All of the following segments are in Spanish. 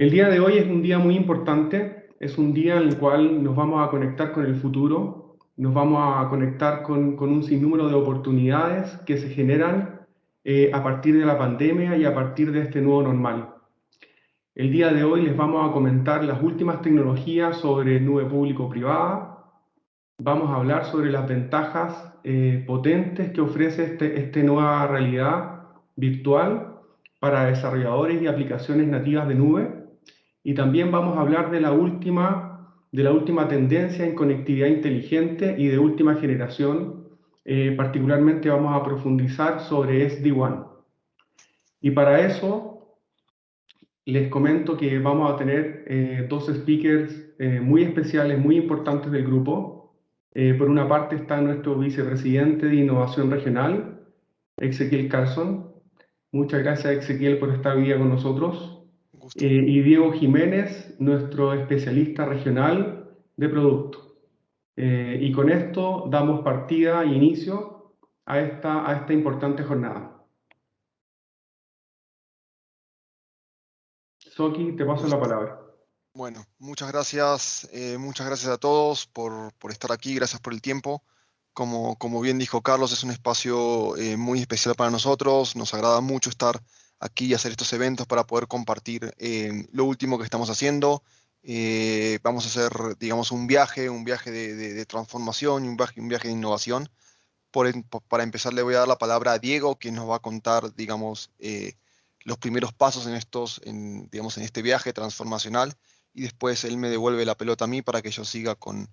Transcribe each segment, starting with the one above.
El día de hoy es un día muy importante, es un día en el cual nos vamos a conectar con el futuro, nos vamos a conectar con un sinnúmero de oportunidades que se generan a partir de la pandemia y a partir de este nuevo normal. El día de hoy les vamos a comentar las últimas tecnologías sobre nube público-privada, vamos a hablar sobre las ventajas potentes que ofrece esta nueva realidad virtual para desarrolladores y aplicaciones nativas de nube. Y también vamos a hablar de la última tendencia en conectividad inteligente y de última generación. Particularmente vamos a profundizar sobre SD-WAN. Y para eso les comento que vamos a tener dos speakers muy especiales, muy importantes del grupo. Por una parte está nuestro vicepresidente de Innovación Regional, Ezequiel Carlson. Muchas gracias, Ezequiel, por estar hoy día con nosotros. Gusto. Y Diego Jiménez, nuestro especialista regional de producto. Y con esto damos partida e inicio a esta importante jornada. Soki, te paso la palabra. Bueno, muchas gracias a todos por estar aquí, gracias por el tiempo. Como bien dijo Carlos, es un espacio muy especial para nosotros, nos agrada mucho estar aquí y hacer estos eventos para poder compartir lo último que estamos haciendo. Vamos a hacer, digamos, un viaje de transformación y un viaje de innovación. Para empezar, le voy a dar la palabra a Diego, quien nos va a contar, digamos, los primeros pasos digamos, en este viaje transformacional, y después él me devuelve la pelota a mí para que yo siga con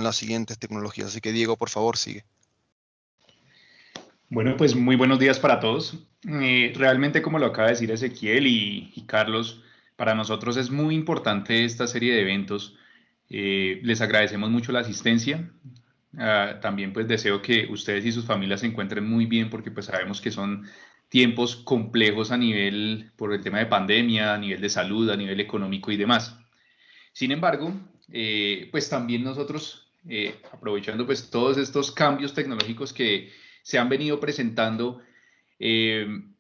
las siguientes tecnologías. Así que Diego, por favor, sigue. Bueno, pues muy buenos días para todos. Realmente, como lo acaba de decir Ezequiel y Carlos, para nosotros es muy importante esta serie de eventos. Les agradecemos mucho la asistencia. También pues deseo que ustedes y sus familias se encuentren muy bien, porque pues sabemos que son tiempos complejos por el tema de pandemia, a nivel de salud, a nivel económico y demás. Sin embargo, pues también nosotros, aprovechando pues todos estos cambios tecnológicos que se han venido presentando,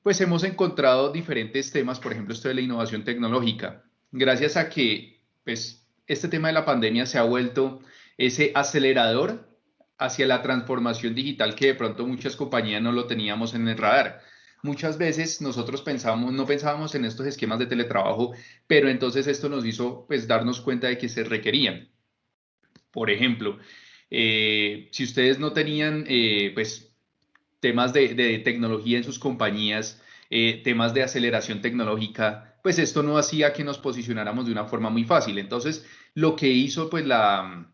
pues hemos encontrado diferentes temas, por ejemplo, esto de la innovación tecnológica, gracias a que pues este tema de la pandemia se ha vuelto ese acelerador hacia la transformación digital que de pronto muchas compañías no lo teníamos en el radar. Muchas veces nosotros no pensábamos en estos esquemas de teletrabajo, pero entonces esto nos hizo pues darnos cuenta de que se requerían. Por ejemplo, si ustedes no tenían pues temas de tecnología en sus compañías, temas de aceleración tecnológica, pues esto no hacía que nos posicionáramos de una forma muy fácil. Entonces, lo que hizo pues la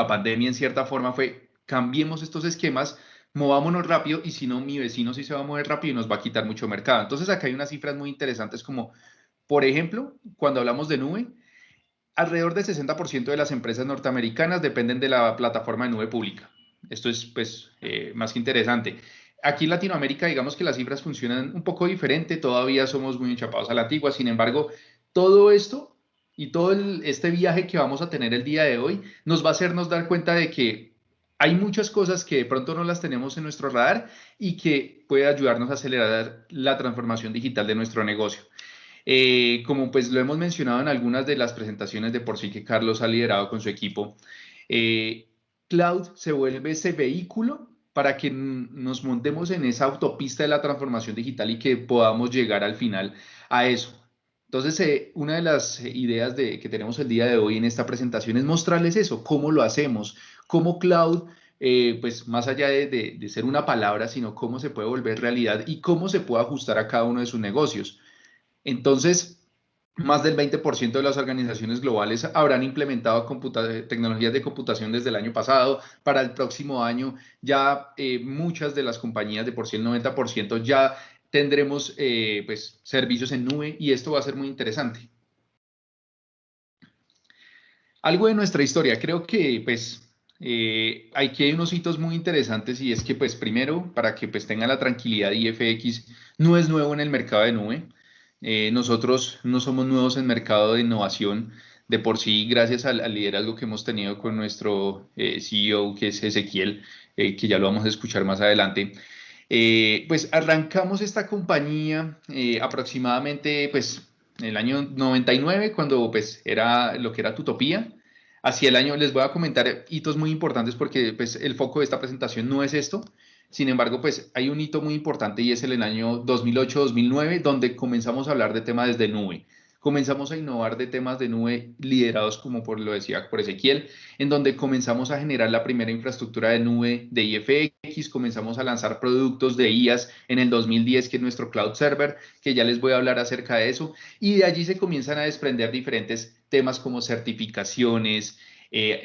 pandemia en cierta forma fue cambiemos estos esquemas, movámonos rápido, y si no, mi vecino sí se va a mover rápido y nos va a quitar mucho mercado. Entonces, acá hay unas cifras muy interesantes como, por ejemplo, cuando hablamos de nube, alrededor del 60% de las empresas norteamericanas dependen de la plataforma de nube pública. Esto es pues más que interesante. Aquí en Latinoamérica, digamos que las cifras funcionan un poco diferente, todavía somos muy enchapados a la antigua. Sin embargo, todo esto y todo este viaje que vamos a tener el día de hoy nos va a hacernos dar cuenta de que hay muchas cosas que de pronto no las tenemos en nuestro radar y que puede ayudarnos a acelerar la transformación digital de nuestro negocio. Como pues lo hemos mencionado en algunas de las presentaciones de por sí que Carlos ha liderado con su equipo, Cloud se vuelve ese vehículo para que nos montemos en esa autopista de la transformación digital y que podamos llegar al final a eso. Entonces, una de las ideas que tenemos el día de hoy en esta presentación es mostrarles eso, cómo lo hacemos, cómo Cloud, pues más allá de ser una palabra, sino cómo se puede volver realidad y cómo se puede ajustar a cada uno de sus negocios. Entonces, más del 20% de las organizaciones globales habrán implementado tecnologías de computación desde el año pasado. Para el próximo año ya muchas de las compañías, de por sí el 90%, ya tendremos pues, servicios en nube, y esto va a ser muy interesante. Algo de nuestra historia, creo que pues aquí hay unos hitos muy interesantes, y es que pues primero, para que pues tengan la tranquilidad, IFX no es nuevo en el mercado de nube. Nosotros no somos nuevos en mercado de innovación. De por sí, gracias al liderazgo que hemos tenido con nuestro CEO, que es Ezequiel, que ya lo vamos a escuchar más adelante, pues arrancamos esta compañía aproximadamente pues el año 99, cuando pues era lo que era Tutopía. Hacia el año, les voy a comentar hitos muy importantes porque pues el foco de esta presentación no es esto. Sin embargo, pues hay un hito muy importante y es el año 2008-2009, donde comenzamos a hablar de temas de nube. Comenzamos a innovar de temas de nube liderados, como por lo decía por Ezequiel, en donde comenzamos a generar la primera infraestructura de nube de IFX, comenzamos a lanzar productos de IaaS en el 2010, que es nuestro cloud server, que ya les voy a hablar acerca de eso, y de allí se comienzan a desprender diferentes temas como certificaciones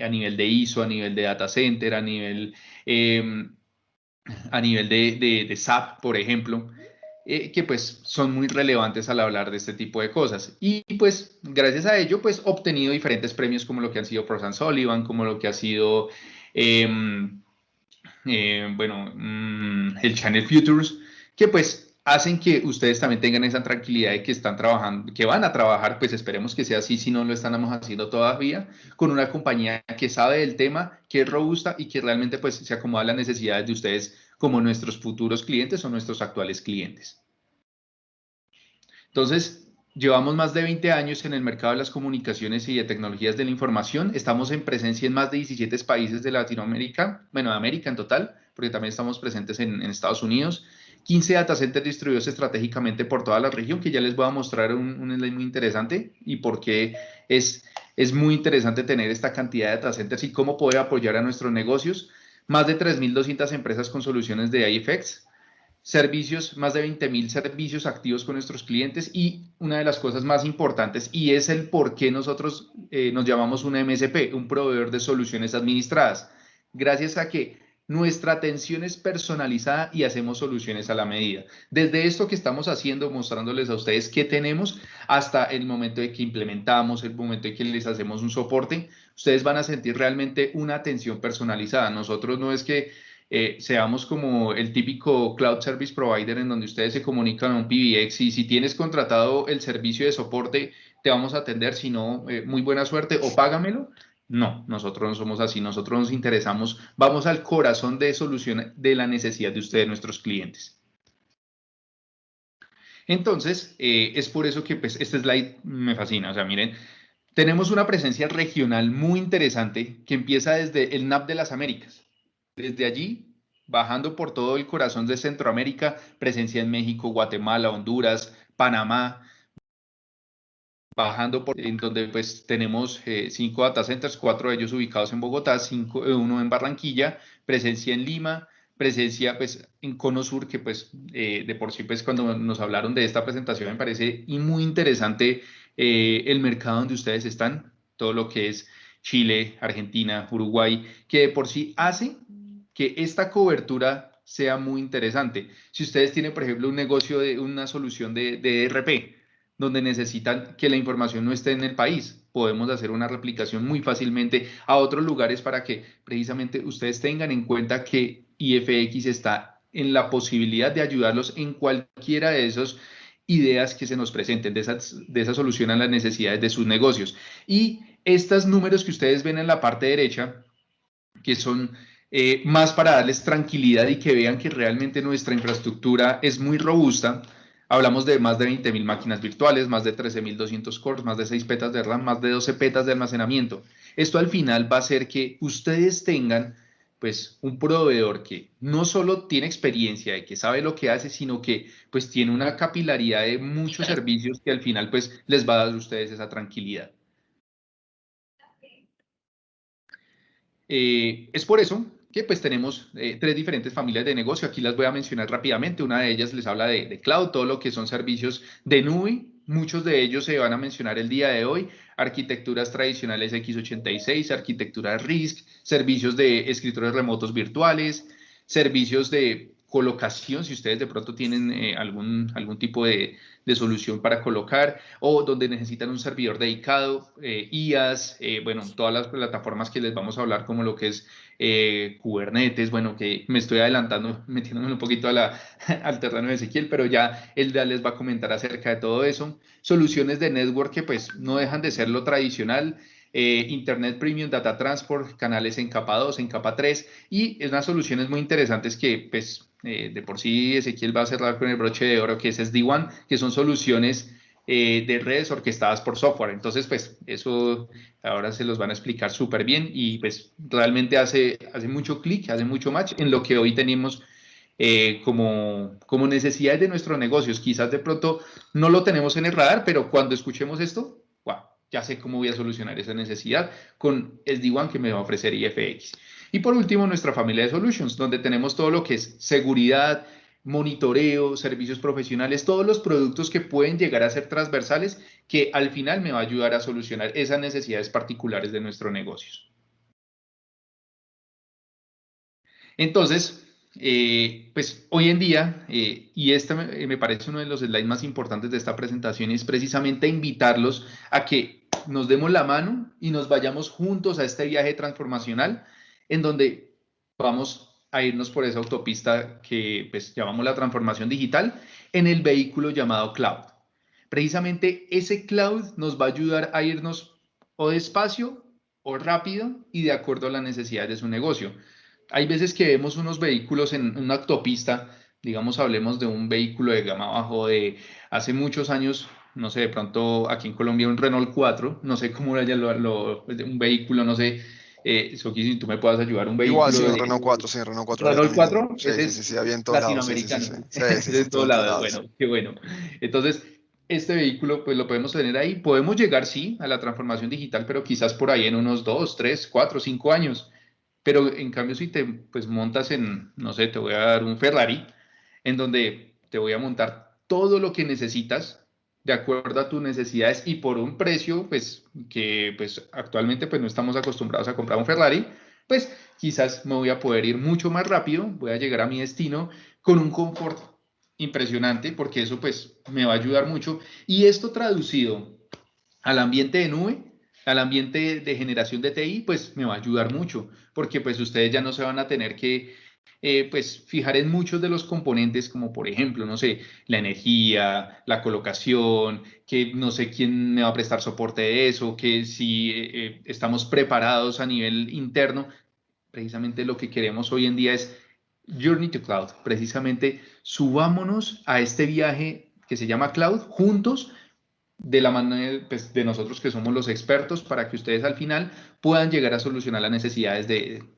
a nivel de ISO, a nivel de data center, eh, a nivel de SAP, por ejemplo, que pues son muy relevantes al hablar de este tipo de cosas. Y pues gracias a ello, pues obtenido diferentes premios como lo que han sido Frost & Sullivan, como lo que ha sido, eh, bueno, el Channel Futures, que pues hacen que ustedes también tengan esa tranquilidad de que están trabajando, que van a trabajar, pues esperemos que sea así, si no lo estamos haciendo todavía, con una compañía que sabe del tema, que es robusta y que realmente pues se acomoda a las necesidades de ustedes como nuestros futuros clientes o nuestros actuales clientes. Entonces, llevamos más de 20 años en el mercado de las comunicaciones y de tecnologías de la información. Estamos en presencia en más de 17 países de Latinoamérica, bueno, de América en total, porque también estamos presentes en Estados Unidos. 15 data centers distribuidos estratégicamente por toda la región, que ya les voy a mostrar un slide muy interesante y por qué es muy interesante tener esta cantidad de data centers y cómo poder apoyar a nuestros negocios. Más de 3.200 empresas con soluciones de IFX, servicios, más de 20.000 servicios activos con nuestros clientes y una de las cosas más importantes y es el por qué nosotros nos llamamos un MSP, un proveedor de soluciones administradas, gracias a que nuestra atención es personalizada y hacemos soluciones a la medida. Desde esto que estamos haciendo, mostrándoles a ustedes qué tenemos, hasta el momento de que implementamos, el momento de que les hacemos un soporte, ustedes van a sentir realmente una atención personalizada. Nosotros no es que seamos como el típico cloud service provider en donde ustedes se comunican a un PBX y si tienes contratado el servicio de soporte, te vamos a atender, si no, muy buena suerte o págamelo. No, nosotros no somos así, nosotros nos interesamos, vamos al corazón de solución de la necesidad de ustedes, nuestros clientes. Entonces, es por eso que pues, este slide me fascina, o sea, miren, tenemos una presencia regional muy interesante que empieza desde el NAP de las Américas. Desde allí, bajando por todo el corazón de Centroamérica, presencia en México, Guatemala, Honduras, Panamá, bajando por en donde pues tenemos 5 data centers, 4 de ellos ubicados en Bogotá, 1 en Barranquilla, presencia en Lima, presencia pues en Cono Sur, que pues de por sí pues cuando nos hablaron de esta presentación me parece muy interesante el mercado donde ustedes están, todo lo que es Chile, Argentina, Uruguay, que de por sí hace que esta cobertura sea muy interesante. Si ustedes tienen, por ejemplo, un negocio de una solución de ERP, donde necesitan que la información no esté en el país, podemos hacer una replicación muy fácilmente a otros lugares para que precisamente ustedes tengan en cuenta que IFX está en la posibilidad de ayudarlos en cualquiera de esas ideas que se nos presenten, de esa solución a las necesidades de sus negocios. Y estos números que ustedes ven en la parte derecha, que son más para darles tranquilidad y que vean que realmente nuestra infraestructura es muy robusta. Hablamos de más de 20.000 máquinas virtuales, más de 13.200 cores, más de 6 petas de RAM, más de 12 petas de almacenamiento. Esto al final va a hacer que ustedes tengan pues un proveedor que no solo tiene experiencia y que sabe lo que hace, sino que pues tiene una capilaridad de muchos servicios que al final pues les va a dar a ustedes esa tranquilidad. Es por eso que pues tenemos 3 diferentes familias de negocio. Aquí las voy a mencionar rápidamente. Una de ellas les habla de cloud, todo lo que son servicios de nube. Muchos de ellos se van a mencionar el día de hoy. Arquitecturas tradicionales x86, arquitectura RISC, servicios de escritorios remotos virtuales, servicios de colocación, si ustedes de pronto tienen algún tipo de solución para colocar o donde necesitan un servidor dedicado, IaaS, bueno, todas las plataformas que les vamos a hablar como lo que es Kubernetes, bueno, que me estoy adelantando, metiéndome un poquito al terreno de Ezequiel, pero ya él ya les va a comentar acerca de todo eso. Soluciones de network que pues no dejan de ser lo tradicional, Internet Premium, Data Transport, canales en capa 2, en capa 3 y unas soluciones muy interesantes que pues de por sí Ezequiel va a cerrar con el broche de oro que es SD-WAN, que son soluciones de redes orquestadas por software. Entonces, pues eso ahora se los van a explicar súper bien y pues realmente hace mucho clic, hace mucho match en lo que hoy tenemos como necesidades de nuestros negocios. Quizás de pronto no lo tenemos en el radar, pero cuando escuchemos esto, wow, ya sé cómo voy a solucionar esa necesidad con SD-WAN que me va a ofrecer IFX. Y por último, nuestra familia de solutions, donde tenemos todo lo que es seguridad, monitoreo, servicios profesionales, todos los productos que pueden llegar a ser transversales, que al final me va a ayudar a solucionar esas necesidades particulares de nuestros negocios. Entonces, pues hoy en día, y este me parece uno de los slides más importantes de esta presentación, es precisamente invitarlos a que nos demos la mano y nos vayamos juntos a este viaje transformacional en donde vamos a irnos por esa autopista que pues llamamos la transformación digital en el vehículo llamado cloud. Precisamente ese cloud nos va a ayudar a irnos o despacio o rápido y de acuerdo a las necesidades de su negocio. Hay veces que vemos unos vehículos en una autopista, digamos, hablemos de un vehículo de gama bajo de hace muchos años, no sé, de pronto aquí en Colombia un Renault 4, no sé cómo era ya un vehículo, no sé, Soki, si tú me puedas ayudar, un Igual, vehículo sí, un de Renault 4, sí, Renault 4 había Renault también. 4, ese Sí, sí, es sí, había en todos lados, sí, sí, sí, latinoamericano, sí. Sí, sí, ese es sí, en todo todos en todos lados, lados. bueno, qué bueno. Entonces, este vehículo, pues lo podemos tener ahí, podemos llegar, sí, a la transformación digital, pero quizás por ahí en unos 2, 3, 4, 5 años. Pero en cambio, si te pues, montas en, no sé, te voy a dar un Ferrari, en donde te voy a montar todo lo que necesitas de acuerdo a tus necesidades y por un precio, pues, que pues actualmente pues no estamos acostumbrados a comprar un Ferrari, pues quizás me voy a poder ir mucho más rápido, voy a llegar a mi destino con un confort impresionante, porque eso pues me va a ayudar mucho. Y esto traducido al ambiente de nube, al ambiente de generación de TI, pues me va a ayudar mucho, porque pues ustedes ya no se van a tener que pues fijar en muchos de los componentes, como por ejemplo, no sé, la energía, la colocación, que no sé quién me va a prestar soporte de eso, que si estamos preparados a nivel interno. Precisamente lo que queremos hoy en día es Journey to Cloud, precisamente subámonos a este viaje que se llama Cloud juntos de la mano pues, de nosotros que somos los expertos para que ustedes al final puedan llegar a solucionar las necesidades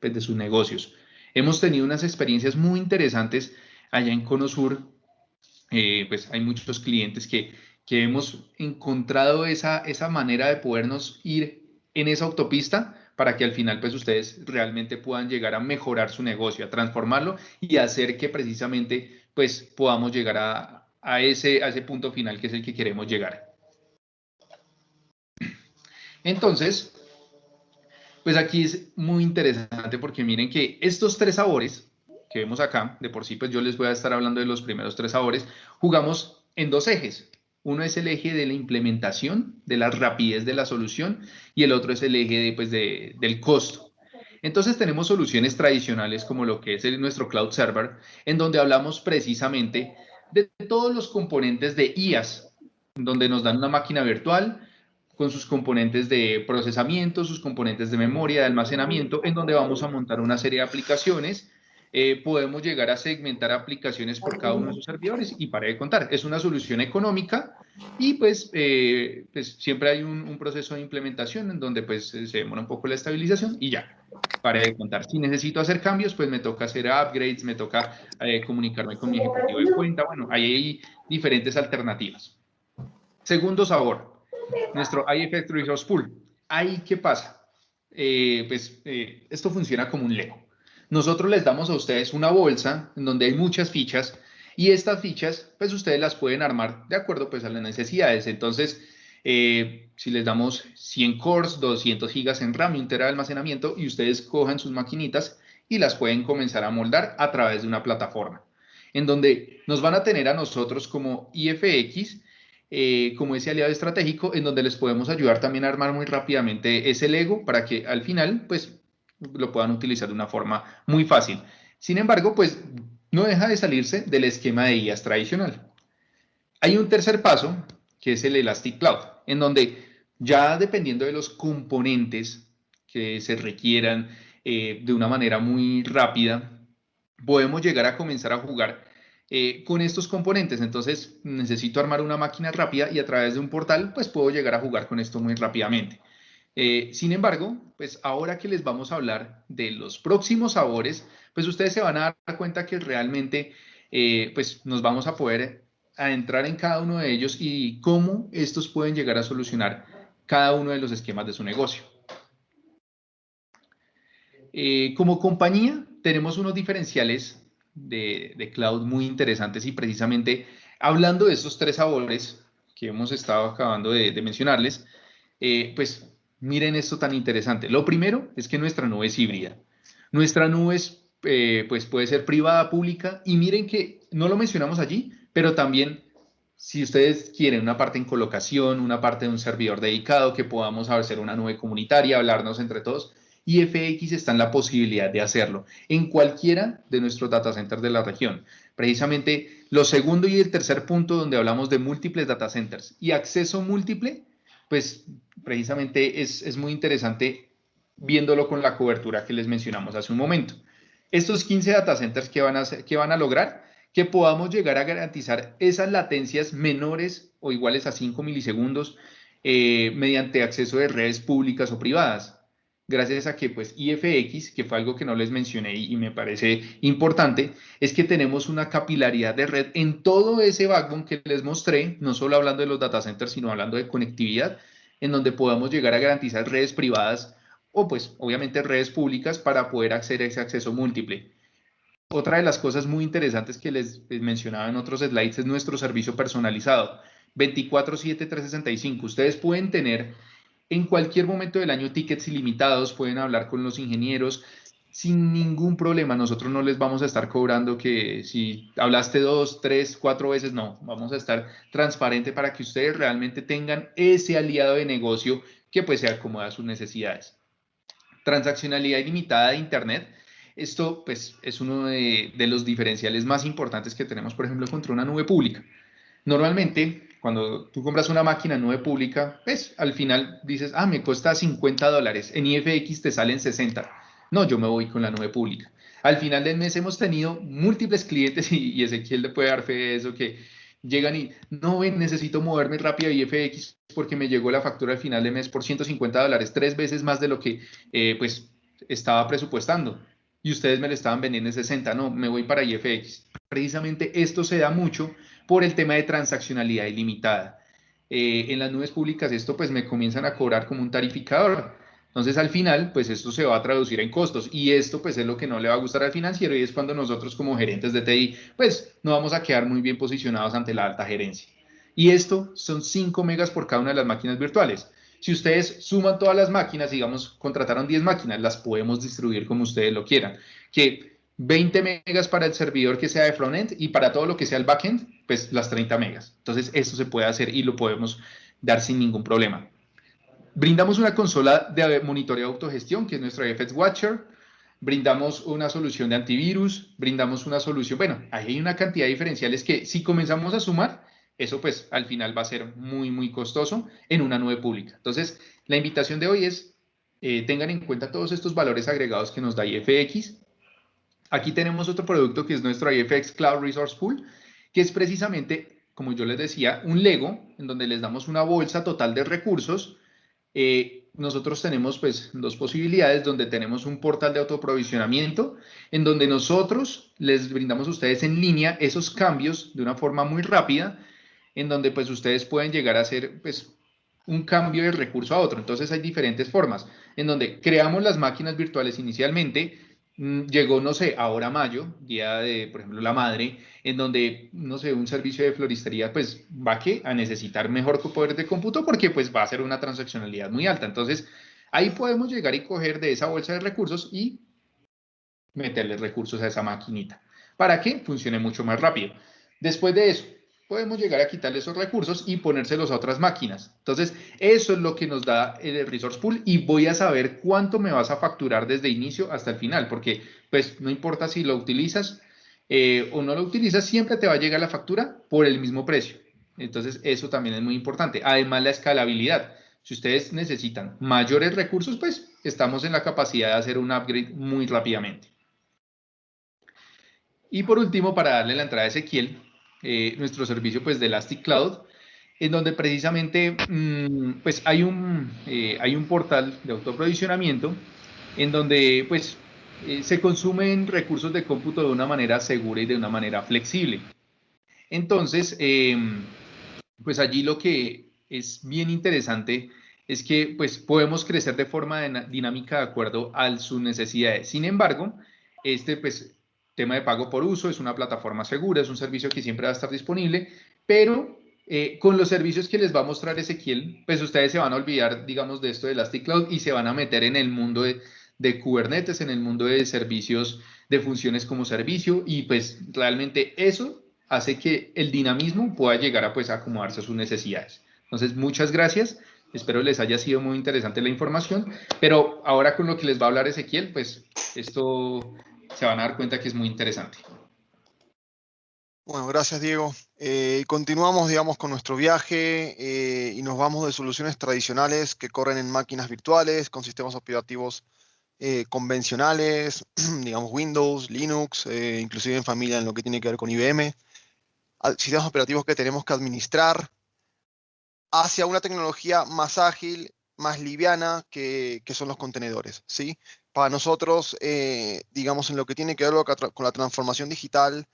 pues, de sus negocios. Hemos tenido unas experiencias muy interesantes allá en Conosur, pues hay muchos clientes que hemos encontrado esa manera de podernos ir en esa autopista para que al final pues ustedes realmente puedan llegar a mejorar su negocio, a transformarlo y hacer que precisamente pues podamos llegar a ese punto final que es el que queremos llegar. Entonces, pues aquí es muy interesante porque miren que estos tres sabores que vemos acá, de por sí, pues yo les voy a estar hablando de los primeros tres sabores, jugamos en dos ejes. Uno es el eje de la implementación, de la rapidez de la solución, y el otro es el eje del costo. Entonces tenemos soluciones tradicionales como lo que es nuestro Cloud Server, en donde hablamos precisamente de todos los componentes de IaaS, donde nos dan una máquina virtual, con sus componentes de procesamiento, sus componentes de memoria, de almacenamiento, en donde vamos a montar una serie de aplicaciones. Podemos llegar a segmentar aplicaciones por cada uno de sus servidores y para de contar. Es una solución económica y pues, pues siempre hay un proceso de implementación en donde pues se demora un poco la estabilización y ya, para de contar. Si necesito hacer cambios, pues me toca hacer upgrades, me toca comunicarme con mi ejecutivo de cuenta. Bueno, ahí hay diferentes alternativas. Segundo sabor, nuestro IFX Resource Pool. Ahí, ¿qué pasa? Esto funciona como un Lego. Nosotros les damos a ustedes una bolsa en donde hay muchas fichas y estas fichas, pues ustedes las pueden armar de acuerdo pues a las necesidades. Entonces, si les damos 100 cores, 200 gigas en RAM y un tera de almacenamiento y ustedes cojan sus maquinitas y las pueden comenzar a moldar a través de una plataforma en donde nos van a tener a nosotros como IFX como ese aliado estratégico en donde les podemos ayudar también a armar muy rápidamente ese Lego para que al final pues lo puedan utilizar de una forma muy fácil. Sin embargo, pues no deja de salirse del esquema de IaaS tradicional. Hay un tercer paso que es el Elastic Cloud, en donde ya dependiendo de los componentes que se requieran de una manera muy rápida, podemos llegar a comenzar a jugar con estos componentes. Entonces necesito armar una máquina rápida y a través de un portal pues puedo llegar a jugar con esto muy rápidamente. Sin embargo, pues ahora que les vamos a hablar de los próximos sabores, pues ustedes se van a dar cuenta que realmente pues nos vamos a poder adentrar en cada uno de ellos y cómo estos pueden llegar a solucionar cada uno de los esquemas de su negocio. Como compañía tenemos unos diferenciales de cloud muy interesantes y precisamente hablando de estos tres sabores que hemos estado acabando de mencionarles, pues miren esto tan interesante. Lo primero es que nuestra nube es híbrida. Nuestra nube es, pues puede ser privada, pública, y miren que no lo mencionamos allí, pero también si ustedes quieren una parte en colocación, una parte de un servidor dedicado, que podamos hacer una nube comunitaria, hablarnos entre todos, IFX está en la posibilidad de hacerlo en cualquiera de nuestros data centers de la región. Precisamente lo segundo y el tercer punto donde hablamos de múltiples data centers y acceso múltiple, pues precisamente es muy interesante viéndolo con la cobertura que les mencionamos hace un momento. Estos 15 data centers que van a lograr que podamos llegar a garantizar esas latencias menores o iguales a 5 milisegundos mediante acceso de redes públicas o privadas. Gracias a que pues IFX, que fue algo que no les mencioné y me parece importante, es que tenemos una capilaridad de red en todo ese backbone que les mostré, no solo hablando de los data centers, sino hablando de conectividad, en donde podamos llegar a garantizar redes privadas o pues obviamente redes públicas para poder acceder a ese acceso múltiple. Otra de las cosas muy interesantes que les mencionaba en otros slides es nuestro servicio personalizado. 24/7, 365. Ustedes pueden tener en cualquier momento del año tickets ilimitados, pueden hablar con los ingenieros sin ningún problema. Nosotros no les vamos a estar cobrando que si hablaste 2, 3, 4 veces, no. Vamos a estar transparente para que ustedes realmente tengan ese aliado de negocio que pues se acomoda a sus necesidades. Transaccionalidad ilimitada de Internet. Esto pues es uno de los diferenciales más importantes que tenemos, por ejemplo, contra una nube pública. Normalmente, cuando tú compras una máquina en nube pública, pues al final dices, ah, me cuesta $50, en IFX te salen 60. No, yo me voy con la nube pública. Al final del mes hemos tenido múltiples clientes y Ezequiel le puede dar fe de eso, que llegan y, no, ven, necesito moverme rápido a IFX porque me llegó la factura al final del mes por $150, 3 veces más de lo que pues estaba presupuestando. Y ustedes me lo estaban vendiendo en 60, no, me voy para IFX. Precisamente esto se da mucho por el tema de transaccionalidad ilimitada. En las nubes públicas esto pues me comienzan a cobrar como un tarificador. Entonces al final pues esto se va a traducir en costos y esto pues es lo que no le va a gustar al financiero y es cuando nosotros como gerentes de TI pues no vamos a quedar muy bien posicionados ante la alta gerencia. Y esto son 5 megas por cada una de las máquinas virtuales. Si ustedes suman todas las máquinas, digamos, contrataron 10 máquinas, las podemos distribuir como ustedes lo quieran. Que 20 megas para el servidor que sea de frontend y para todo lo que sea el backend, pues las 30 megas. Entonces, esto se puede hacer y lo podemos dar sin ningún problema. Brindamos una consola de monitoreo de autogestión, que es nuestro FX Watcher. Brindamos una solución de antivirus, brindamos una solución, bueno, ahí hay una cantidad de diferenciales que si comenzamos a sumar, eso pues al final va a ser muy, muy costoso en una nube pública. Entonces, la invitación de hoy es, tengan en cuenta todos estos valores agregados que nos da IFX. Aquí tenemos otro producto que es nuestro IFX Cloud Resource Pool, que es precisamente, como yo les decía, un Lego en donde les damos una bolsa total de recursos. Nosotros tenemos pues dos posibilidades donde tenemos un portal de autoprovisionamiento en donde nosotros les brindamos a ustedes en línea esos cambios de una forma muy rápida en donde pues ustedes pueden llegar a hacer pues un cambio de recurso a otro. Entonces hay diferentes formas en donde creamos las máquinas virtuales inicialmente. Llegó, no sé, ahora mayo, día de, por ejemplo, la madre, en donde, no sé, un servicio de floristería, pues va a necesitar mejor poder de cómputo porque pues va a ser una transaccionalidad muy alta. Entonces, ahí podemos llegar y coger de esa bolsa de recursos y meterle recursos a esa maquinita para que funcione mucho más rápido. Después de eso, podemos llegar a quitarle esos recursos y ponérselos a otras máquinas. Entonces, eso es lo que nos da el Resource Pool y voy a saber cuánto me vas a facturar desde inicio hasta el final, porque pues no importa si lo utilizas o no lo utilizas, siempre te va a llegar la factura por el mismo precio. Entonces, eso también es muy importante. Además, la escalabilidad. Si ustedes necesitan mayores recursos, pues estamos en la capacidad de hacer un upgrade muy rápidamente. Y por último, para darle la entrada a Ezequiel, nuestro servicio pues, de Elastic Cloud, en donde precisamente pues hay un portal de autoprovisionamiento en donde pues se consumen recursos de cómputo de una manera segura y de una manera flexible. Entonces, pues allí lo que es bien interesante es que pues podemos crecer de forma dinámica de acuerdo a sus necesidades. Sin embargo, este pues tema de pago por uso es una plataforma segura, es un servicio que siempre va a estar disponible, pero con los servicios que les va a mostrar Ezequiel, pues ustedes se van a olvidar, digamos, de esto de Elastic Cloud y se van a meter en el mundo de Kubernetes, en el mundo de servicios, de funciones como servicio, y pues realmente eso hace que el dinamismo pueda llegar a pues acomodarse a sus necesidades. Entonces, muchas gracias. Espero les haya sido muy interesante la información, pero ahora con lo que les va a hablar Ezequiel, pues esto se van a dar cuenta que es muy interesante. Bueno, gracias Diego. Continuamos, digamos, con nuestro viaje y nos vamos de soluciones tradicionales que corren en máquinas virtuales, con sistemas operativos convencionales, digamos Windows, Linux, inclusive en familia en lo que tiene que ver con IBM, sistemas operativos que tenemos que administrar hacia una tecnología más ágil, más liviana que son los contenedores, ¿sí? Para nosotros, digamos, en lo que tiene que ver con la transformación digital,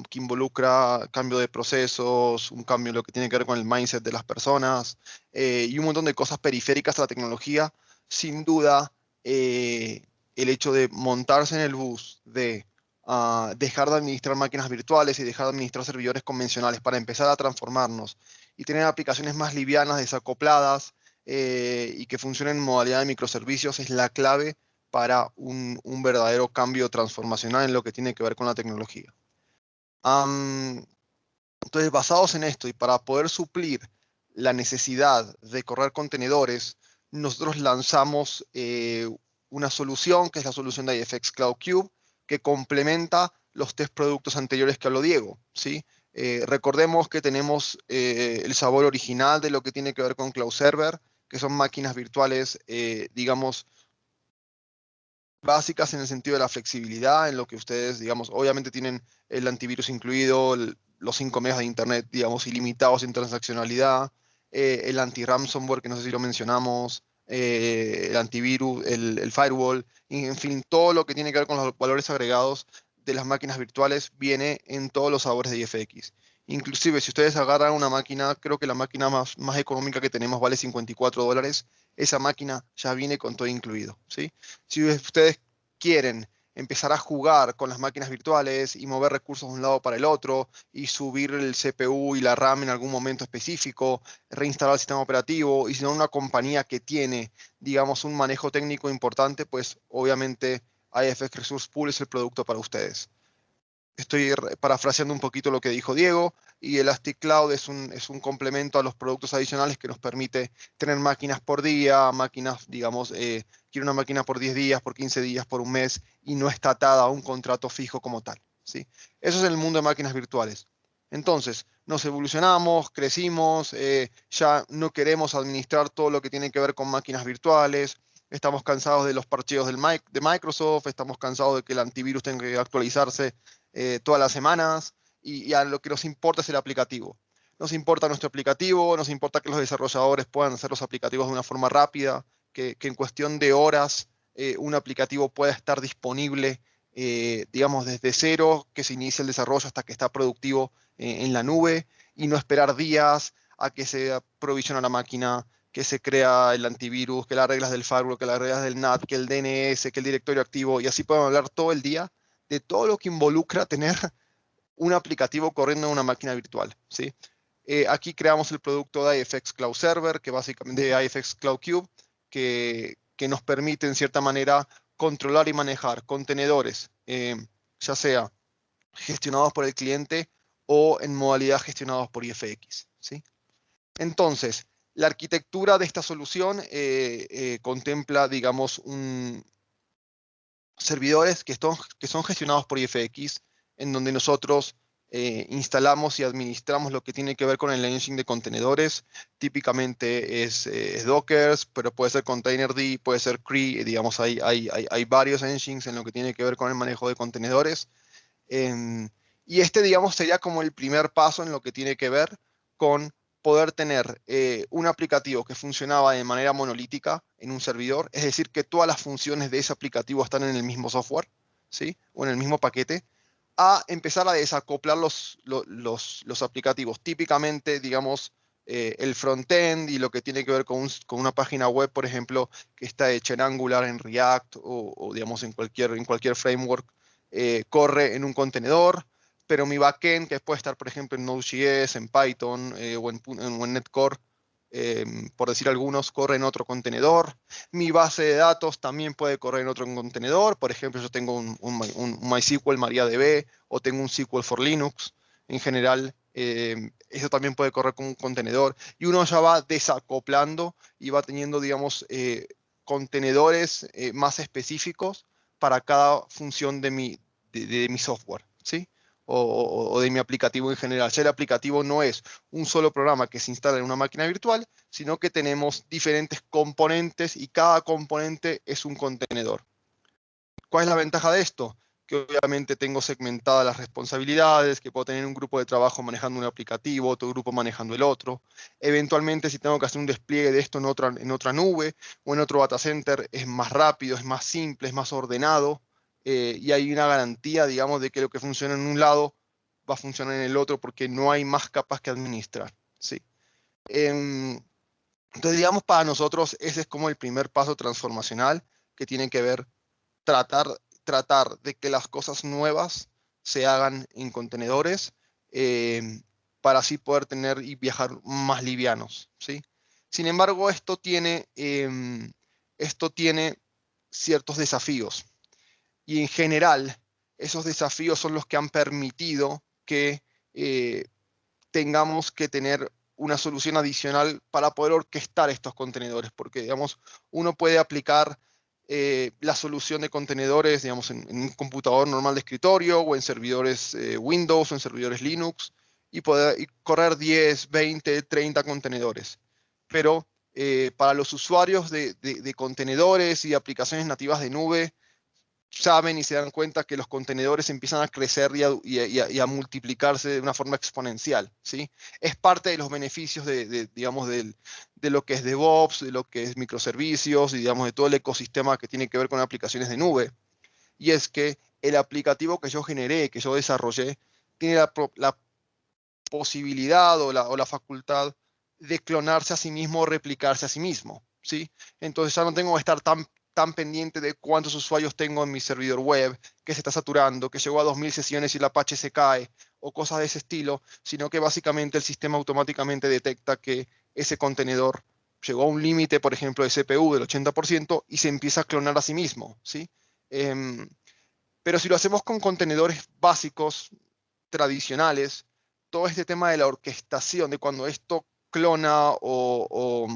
que involucra cambio de procesos, un cambio en lo que tiene que ver con el mindset de las personas y un montón de cosas periféricas a la tecnología, sin duda, el hecho de montarse en el bus, de dejar de administrar máquinas virtuales y dejar de administrar servidores convencionales para empezar a transformarnos y tener aplicaciones más livianas, desacopladas y que funcionen en modalidad de microservicios es la clave para un verdadero cambio transformacional en lo que tiene que ver con la tecnología. Entonces, basados en esto y para poder suplir la necesidad de correr contenedores, nosotros lanzamos una solución, que es la solución de IFX Cloud Cube, que complementa los tres productos anteriores que habló Diego, ¿sí? Recordemos que tenemos el sabor original de lo que tiene que ver con Cloud Server, que son máquinas virtuales, digamos, básicas en el sentido de la flexibilidad, en lo que ustedes, digamos, obviamente tienen el antivirus incluido, los 5 megas de internet, digamos, ilimitados en transaccionalidad, el anti-ransomware, que no sé si lo mencionamos, el antivirus, el firewall, y en fin, todo lo que tiene que ver con los valores agregados de las máquinas virtuales viene en todos los sabores de IFX. Inclusive, si ustedes agarran una máquina, creo que la máquina más económica que tenemos vale $54, esa máquina ya viene con todo incluido, ¿sí? Si ustedes quieren empezar a jugar con las máquinas virtuales y mover recursos de un lado para el otro y subir el CPU y la RAM en algún momento específico, reinstalar el sistema operativo y si no una compañía que tiene, digamos, un manejo técnico importante, pues obviamente IFX Resource Pool es el producto para ustedes. Estoy parafraseando un poquito lo que dijo Diego, y Elastic Cloud es un complemento a los productos adicionales que nos permite tener máquinas por día, máquinas, digamos, quiero una máquina por 10 días, por 15 días, por un mes, y no está atada a un contrato fijo como tal, ¿sí? Eso es el mundo de máquinas virtuales. Entonces, nos evolucionamos, crecimos, ya no queremos administrar todo lo que tiene que ver con máquinas virtuales, estamos cansados de los parcheos de Microsoft, estamos cansados de que el antivirus tenga que actualizarse todas las semanas y a lo que nos importa es el aplicativo. Nos importa nuestro aplicativo, nos importa que los desarrolladores puedan hacer los aplicativos de una forma rápida, que en cuestión de horas un aplicativo pueda estar disponible, digamos, desde cero, que se inicie el desarrollo hasta que está productivo en la nube y no esperar días a que se aprovisione la máquina, que se crea el antivirus, que las reglas del firewall, que las reglas del NAT, que el DNS, que el directorio activo, y así podemos hablar todo el día de todo lo que involucra tener un aplicativo corriendo en una máquina virtual, ¿sí? Aquí creamos el producto de IFX Cloud Server, que básicamente de IFX Cloud Cube, que nos permite en cierta manera controlar y manejar contenedores, ya sea gestionados por el cliente o en modalidad gestionados por IFX, ¿sí? Entonces, la arquitectura de esta solución contempla, digamos, servidores que son gestionados por IFX, en donde nosotros instalamos y administramos lo que tiene que ver con el engine de contenedores. Típicamente es Docker, pero puede ser Containerd, puede ser Cree, digamos, hay varios engines en lo que tiene que ver con el manejo de contenedores. Y digamos, sería como el primer paso en lo que tiene que ver con poder tener un aplicativo que funcionaba de manera monolítica en un servidor, es decir, que todas las funciones de ese aplicativo están en el mismo software, ¿sí? O en el mismo paquete, a empezar a desacoplar los aplicativos. Típicamente, digamos, el frontend y lo que tiene que ver con una página web, por ejemplo, que está hecha en Angular, en React o digamos, en cualquier framework, corre en un contenedor, pero mi backend, que puede estar, por ejemplo, en Node.js, en Python o en Netcore, por decir algunos, corre en otro contenedor. Mi base de datos también puede correr en otro contenedor. Por ejemplo, yo tengo un MySQL MariaDB o tengo un SQL for Linux. En general, eso también puede correr con un contenedor. Y uno ya va desacoplando y va teniendo, digamos, contenedores más específicos para cada función de mi software, ¿sí? O de mi aplicativo en general. Ya el aplicativo no es un solo programa que se instala en una máquina virtual, sino que tenemos diferentes componentes y cada componente es un contenedor. ¿Cuál es la ventaja de esto? Que obviamente tengo segmentadas las responsabilidades, que puedo tener un grupo de trabajo manejando un aplicativo, otro grupo manejando el otro. Eventualmente, si tengo que hacer un despliegue de esto en otra nube o en otro data center, es más rápido, es más simple, es más ordenado, y hay una garantía, digamos, de que lo que funciona en un lado va a funcionar en el otro porque no hay más capas que administrar, ¿sí? Entonces, digamos, para nosotros ese es como el primer paso transformacional que tiene que ver tratar, tratar de que las cosas nuevas se hagan en contenedores eh, para así poder tener y viajar más livianos, ¿sí? Sin embargo, esto tiene ciertos desafíos y en general esos desafíos son los que han permitido que eh, tengamos que tener una solución adicional para poder orquestar estos contenedores, porque, digamos, uno puede aplicar la solución de contenedores, digamos, en un computador normal de escritorio o en servidores Windows o en servidores Linux y correr 10, 20, 30 contenedores. Pero para los usuarios de contenedores y aplicaciones nativas de nube, saben y se dan cuenta que los contenedores empiezan a crecer y a multiplicarse de una forma exponencial, ¿sí? Es parte de los beneficios digamos, de lo que es DevOps, de lo que es microservicios y, digamos, de todo el ecosistema que tiene que ver con aplicaciones de nube. Y es que el aplicativo que yo generé, que yo desarrollé, tiene la posibilidad o la facultad de clonarse a sí mismo o replicarse a sí mismo, ¿sí? Entonces ya no tengo que estar tan pendiente de cuántos usuarios tengo en mi servidor web, que se está saturando, que llegó a 2000 sesiones y el Apache se cae, o cosas de ese estilo, sino que básicamente el sistema automáticamente detecta que ese contenedor llegó a un límite, por ejemplo, de CPU del 80% y se empieza a clonar a sí mismo, ¿sí? Em, pero si lo hacemos con contenedores básicos, tradicionales, todo este tema de la orquestación, de cuando esto clona o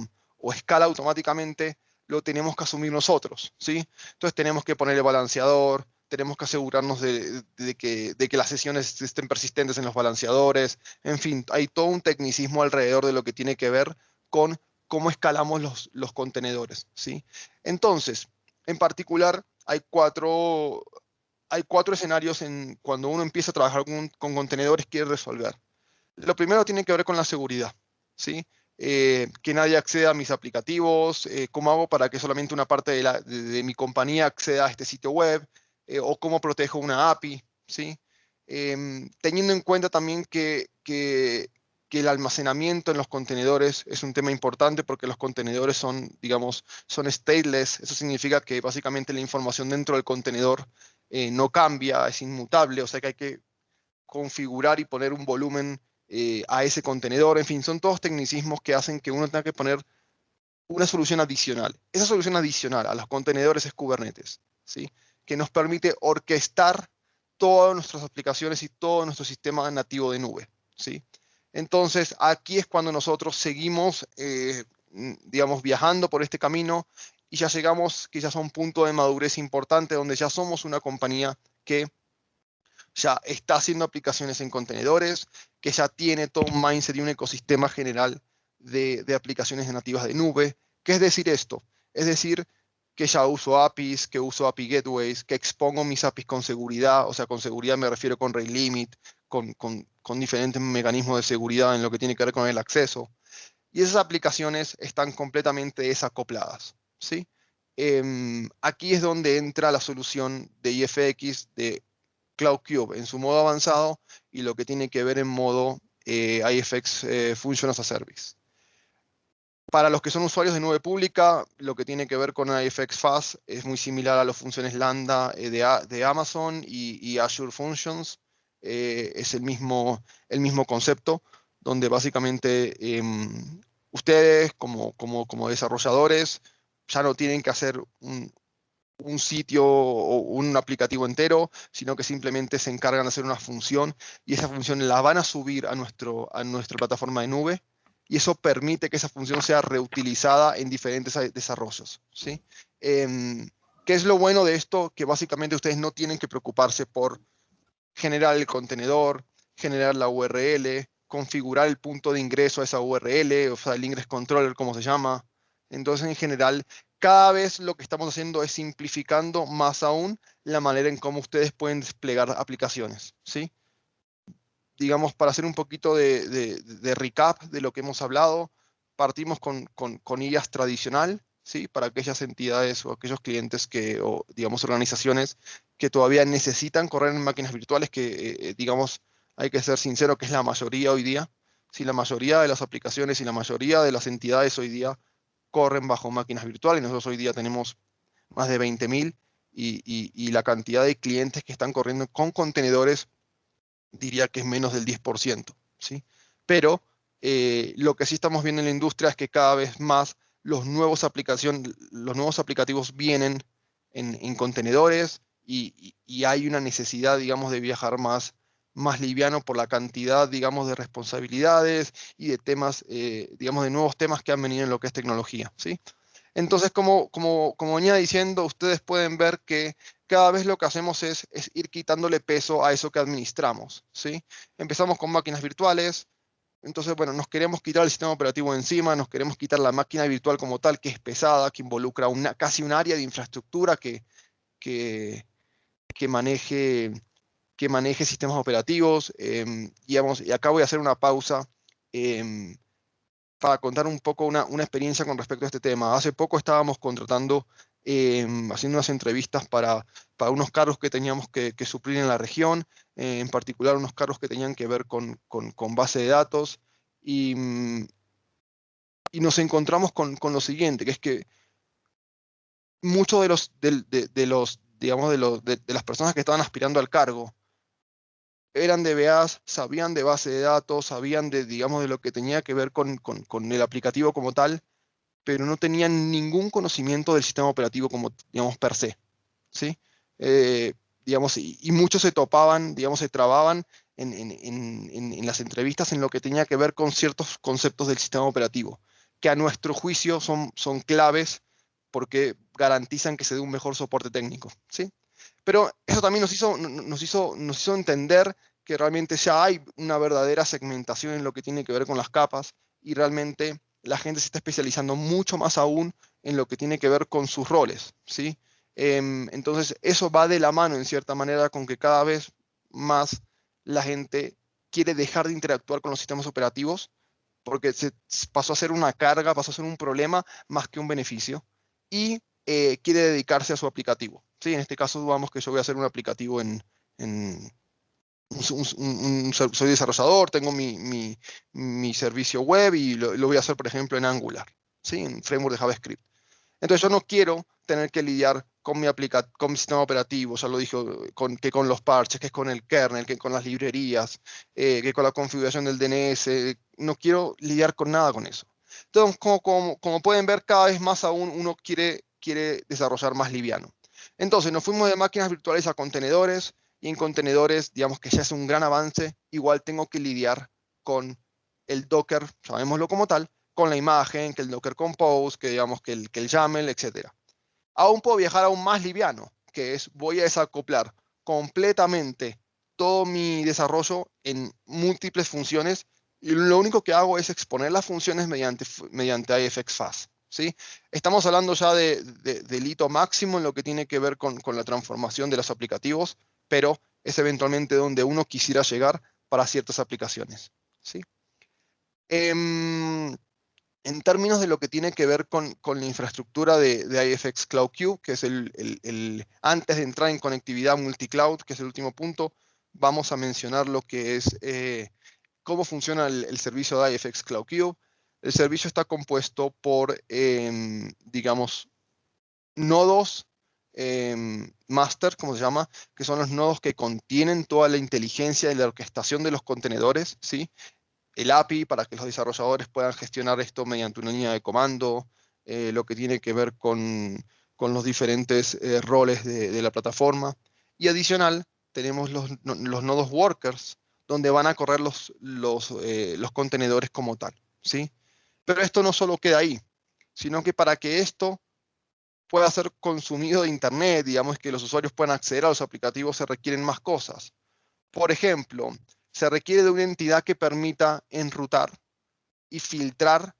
escala automáticamente, lo tenemos que asumir nosotros, ¿sí? Entonces tenemos que poner el balanceador, tenemos que asegurarnos de que las sesiones estén persistentes en los balanceadores, en fin, hay todo un tecnicismo alrededor de lo que tiene que ver con cómo escalamos los contenedores, ¿sí? Entonces, en particular, hay cuatro escenarios cuando uno empieza a trabajar con contenedores quiere resolver. Lo primero tiene que ver con la seguridad, ¿sí? Que nadie acceda a mis aplicativos, cómo hago para que solamente una parte de mi compañía acceda a este sitio web, o cómo protejo una API, ¿sí? Teniendo en cuenta también que el almacenamiento en los contenedores es un tema importante porque los contenedores son, digamos, son stateless. Eso significa que básicamente la información dentro del contenedor no cambia, es inmutable, o sea que hay que configurar y poner un volumen a ese contenedor. En fin, son todos tecnicismos que hacen que uno tenga que poner una solución adicional. Esa solución adicional a los contenedores es Kubernetes, ¿sí? Que nos permite orquestar todas nuestras aplicaciones y todo nuestro sistema nativo de nube, ¿sí? Entonces, aquí es cuando nosotros seguimos, digamos, viajando por este camino y ya llegamos quizás a un punto de madurez importante donde ya somos una compañía que ya está haciendo aplicaciones en contenedores, que ya tiene todo un mindset y un ecosistema general de aplicaciones nativas de nube. ¿Qué es decir esto? Es decir, que ya uso APIs, que uso API gateways, que expongo mis APIs con seguridad, o sea, con seguridad me refiero con rate limit, con diferentes mecanismos de seguridad en lo que tiene que ver con el acceso. Y esas aplicaciones están completamente desacopladas, ¿sí? Aquí es donde entra la solución de IFX de CloudCube en su modo avanzado y lo que tiene que ver en modo IFX Function as a Service. Para los que son usuarios de nube pública, lo que tiene que ver con IFX Fast es muy similar a las funciones Lambda de Amazon y Azure Functions. Es el mismo concepto, donde básicamente ustedes como desarrolladores ya no tienen que hacer un sitio o un aplicativo entero, sino que simplemente se encargan de hacer una función y esa función la van a subir a nuestra plataforma de nube y eso permite que esa función sea reutilizada en diferentes desarrollos, ¿sí? ¿Qué es lo bueno de esto? Que básicamente ustedes no tienen que preocuparse por generar el contenedor, generar la URL, configurar el punto de ingreso a esa URL, o sea, el ingress controller, como se llama. Entonces, en general, cada vez lo que estamos haciendo es simplificando más aún la manera en cómo ustedes pueden desplegar aplicaciones, ¿sí? Digamos, para hacer un poquito de recap de lo que hemos hablado, partimos con IaaS tradicional, ¿sí? Para aquellas entidades o aquellos clientes o digamos, organizaciones que todavía necesitan correr en máquinas virtuales, que, digamos, hay que ser sincero, que es la mayoría hoy día. Sí, la mayoría de las aplicaciones y la mayoría de las entidades hoy día corren bajo máquinas virtuales. Nosotros hoy día tenemos más de 20.000 y la cantidad de clientes que están corriendo con contenedores diría que es menos del 10%, ¿sí? Pero lo que sí estamos viendo en la industria es que cada vez más los nuevos aplicativos vienen en contenedores y hay una necesidad, digamos, de viajar más liviano por la cantidad, digamos, de responsabilidades y de temas, digamos, de nuevos temas que han venido en lo que es tecnología, ¿sí? Entonces, como venía diciendo, ustedes pueden ver que cada vez lo que hacemos es ir quitándole peso a eso que administramos, ¿sí? Empezamos con máquinas virtuales, entonces, bueno, nos queremos quitar el sistema operativo encima, nos queremos quitar la máquina virtual como tal, que es pesada, que involucra casi un área de infraestructura que, que maneje, que maneje sistemas operativos. Y acá voy a hacer una pausa. Para contar un poco una experiencia con respecto a este tema. Hace poco estábamos contratando, haciendo unas entrevistas para unos cargos que teníamos que suplir en la región, en particular unos cargos que tenían que ver con base de datos, y nos encontramos con lo siguiente, que es que muchos digamos, de las personas que estaban aspirando al cargo eran DBAs, sabían de base de datos, sabían digamos, de lo que tenía que ver con el aplicativo como tal, pero no tenían ningún conocimiento del sistema operativo como, digamos, per se, ¿sí? Digamos, y muchos se topaban, digamos, se trababan en las entrevistas en lo que tenía que ver con ciertos conceptos del sistema operativo, que a nuestro juicio son claves porque garantizan que se dé un mejor soporte técnico, ¿sí? Pero eso también nos hizo entender que realmente ya hay una verdadera segmentación en lo que tiene que ver con las capas y realmente la gente se está especializando mucho más aún en lo que tiene que ver con sus roles, ¿sí? Entonces, eso va de la mano, en cierta manera, con que cada vez más la gente quiere dejar de interactuar con los sistemas operativos porque pasó a ser una carga, pasó a ser un problema más que un beneficio y quiere dedicarse a su aplicativo. ¿Sí? En este caso, vamos que yo voy a hacer un aplicativo en soy desarrollador, tengo mi servicio web y lo voy a hacer, por ejemplo, en Angular, ¿sí? En framework de JavaScript. Entonces yo no quiero tener que lidiar con mi sistema operativo, ya lo dije, que con los parches, que con el kernel, que con las librerías, que con la configuración del DNS. No quiero lidiar con nada con eso. Entonces, como pueden ver, cada vez más aún uno quiere desarrollar más liviano. Entonces nos fuimos de máquinas virtuales a contenedores, y en contenedores, digamos que ya es un gran avance, igual tengo que lidiar con el Docker, llamémoslo como tal, con la imagen, que el Docker Compose, que digamos que el YAML, etc. Aún puedo viajar aún más liviano, que es voy a desacoplar completamente todo mi desarrollo en múltiples funciones y lo único que hago es exponer las funciones mediante IFX Fast, ¿sí? Estamos hablando ya del hito máximo en lo que tiene que ver con la transformación de los aplicativos, pero es eventualmente donde uno quisiera llegar para ciertas aplicaciones, ¿sí? En términos de lo que tiene que ver con la infraestructura de IFX Cloud Queue, que es antes de entrar en conectividad multicloud, que es el último punto, vamos a mencionar lo que es cómo funciona el servicio de IFX Cloud Queue. El servicio está compuesto por, digamos, nodos master, como se llama, que son los nodos que contienen toda la inteligencia y la orquestación de los contenedores, ¿sí? El API para que los desarrolladores puedan gestionar esto mediante una línea de comando, lo que tiene que ver con los diferentes roles de la plataforma. Y adicional, tenemos los nodos workers, donde van a correr los contenedores como tal, ¿sí? Pero esto no solo queda ahí, sino que para que esto pueda ser consumido de Internet, digamos que los usuarios puedan acceder a los aplicativos, se requieren más cosas. Por ejemplo, se requiere de una entidad que permita enrutar y filtrar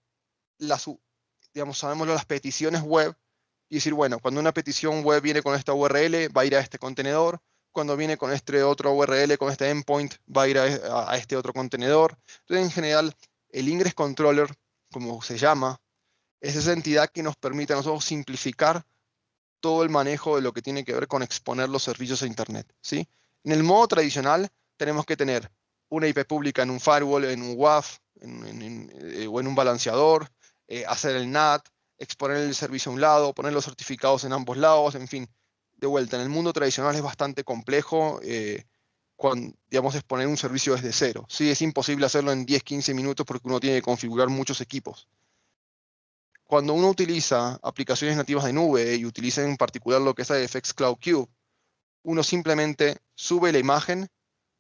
digamos, sabemos las peticiones web y decir, bueno, cuando una petición web viene con esta URL, va a ir a este contenedor. Cuando viene con este otro URL, con este endpoint, va a ir a este otro contenedor. Entonces, en general, el Ingress Controller, como se llama, es esa entidad que nos permite a nosotros simplificar todo el manejo de lo que tiene que ver con exponer los servicios a Internet, ¿sí? En el modo tradicional tenemos que tener una IP pública en un firewall, en un WAF, o en un balanceador, hacer el NAT, exponer el servicio a un lado, poner los certificados en ambos lados, en fin. De vuelta, en el mundo tradicional es bastante complejo digamos, exponer un servicio desde cero. Sí, es imposible hacerlo en 10, 15 minutos porque uno tiene que configurar muchos equipos. Cuando uno utiliza aplicaciones nativas de nube y utiliza en particular lo que es IFX Cloud Queue, uno simplemente sube la imagen,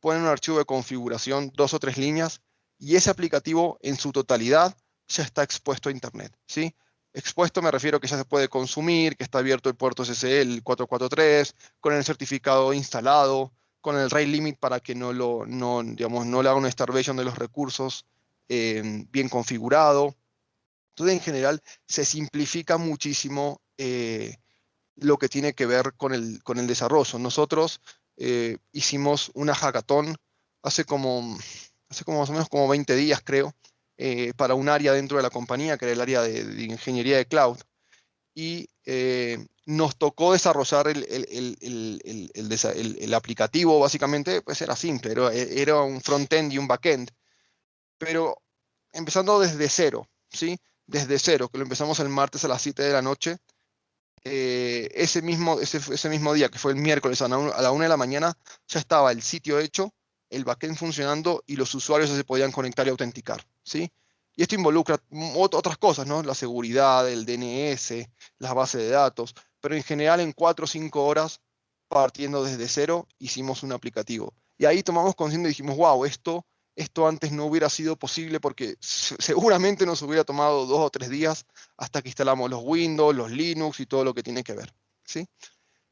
pone un archivo de configuración, 2 o 3 líneas, y ese aplicativo en su totalidad ya está expuesto a Internet, ¿sí? Expuesto me refiero que ya se puede consumir, que está abierto el puerto SSL 443, con el certificado instalado, con el rate limit para que digamos, no le haga una starvation de los recursos bien configurado. Entonces, en general, se simplifica muchísimo lo que tiene que ver con el desarrollo. Nosotros hicimos una hackathon hace como más o menos como 20 días, creo, para un área dentro de la compañía, que era el área de ingeniería de cloud. Y nos tocó desarrollar el aplicativo, básicamente, pues era simple, era un front-end y un back-end, pero empezando desde cero, ¿sí? Desde cero, que lo empezamos el martes a las 7 de la noche. Ese mismo día, que fue el miércoles a la 1 de la mañana, ya estaba el sitio hecho, el backend funcionando y los usuarios ya se podían conectar y autenticar, ¿sí? Y esto involucra otras cosas, ¿no? La seguridad, el DNS, las bases de datos, pero en general en 4 o 5 horas, partiendo desde cero, hicimos un aplicativo. Y ahí tomamos conciencia y dijimos, wow, esto antes no hubiera sido posible porque seguramente nos hubiera tomado 2 o 3 días hasta que instalamos los Windows, los Linux y todo lo que tiene que ver, ¿sí?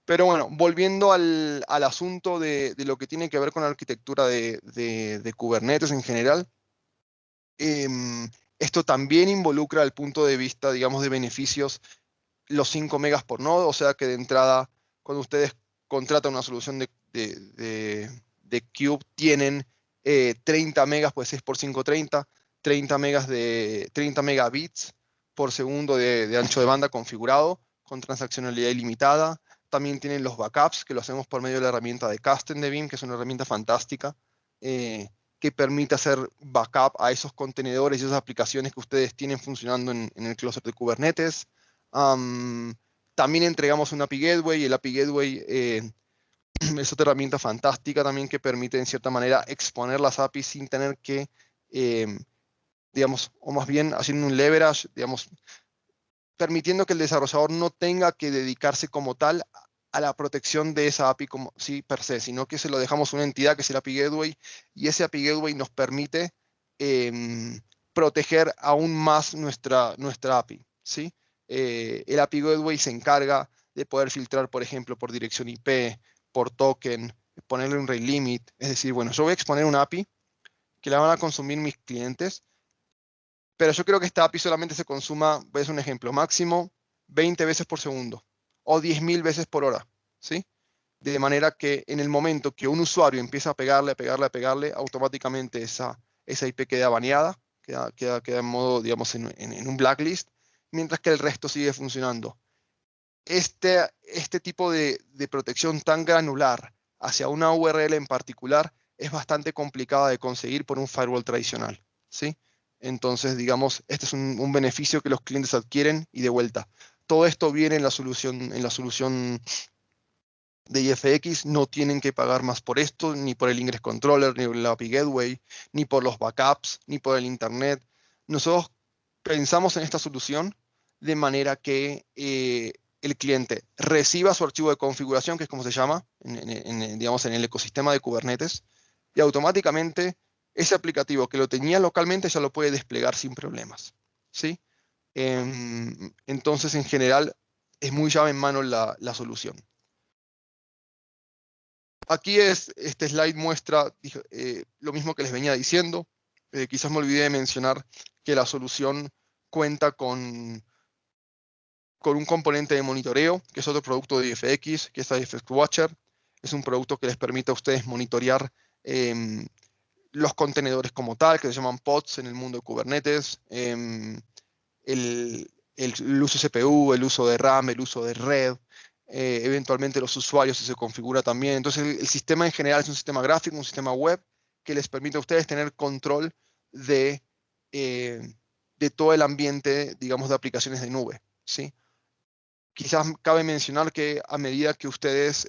Pero bueno, volviendo al asunto de lo que tiene que ver con la arquitectura de Kubernetes en general, esto también involucra el punto de vista, digamos, de beneficios, los 5 megas por nodo, o sea que de entrada, cuando ustedes contratan una solución de Cube, tienen 30 megas, pues 6 por 5, 30 megas 30 megabits por segundo de ancho de banda configurado, con transaccionalidad ilimitada. También tienen los backups, que lo hacemos por medio de la herramienta de Kasten de Veeam, que es una herramienta fantástica, que permite hacer backup a esos contenedores y esas aplicaciones que ustedes tienen funcionando en el clúster de Kubernetes. También entregamos un API Gateway, y el API Gateway es otra herramienta fantástica también que permite en cierta manera exponer las APIs sin tener que, digamos, o más bien haciendo un leverage, digamos, permitiendo que el desarrollador no tenga que dedicarse como tal a la protección de esa API como, sí, per se, sino que se lo dejamos a una entidad que es el API Gateway, y ese API Gateway nos permite proteger aún más nuestra API, ¿sí? El API Gateway se encarga de poder filtrar, por ejemplo, por dirección IP, por token, ponerle un rate limit. Es decir, bueno, yo voy a exponer una API que la van a consumir mis clientes, Pero yo creo que esta API solamente se consuma, voy a hacer un ejemplo, máximo 20 veces por segundo o 10.000 veces por hora, ¿sí? De manera que en el momento que un usuario empieza a pegarle, a pegarle, a pegarle, automáticamente esa IP queda baneada, queda en modo, digamos, en un blacklist, mientras que el resto sigue funcionando. Este tipo de protección tan granular hacia una URL en particular es bastante complicada de conseguir por un firewall tradicional, ¿sí? Entonces, digamos, este es un beneficio que los clientes adquieren y de vuelta. Todo esto viene en la solución de IFX, no tienen que pagar más por esto, ni por el Ingress Controller, ni por el API Gateway, ni por los backups, ni por el Internet. Nosotros pensamos en esta solución de manera que el cliente reciba su archivo de configuración, que es como se llama, digamos, en el ecosistema de Kubernetes, y automáticamente ese aplicativo que lo tenía localmente ya lo puede desplegar sin problemas, ¿sí? Entonces, en general, es muy llave en mano la solución. Aquí este slide muestra lo mismo que les venía diciendo. Quizás me olvidé de mencionar que la solución cuenta con un componente de monitoreo, que es otro producto de IFX, que es IFX Watcher. Es un producto que les permite a ustedes monitorear los contenedores como tal, que se llaman pods en el mundo de Kubernetes, el uso CPU, el uso de RAM, el uso de red, eventualmente los usuarios si se configura también. Entonces el sistema en general es un sistema gráfico, un sistema web que les permite a ustedes tener control de, de todo el ambiente, digamos, de aplicaciones de nube, ¿sí? Quizás cabe mencionar que a medida que ustedes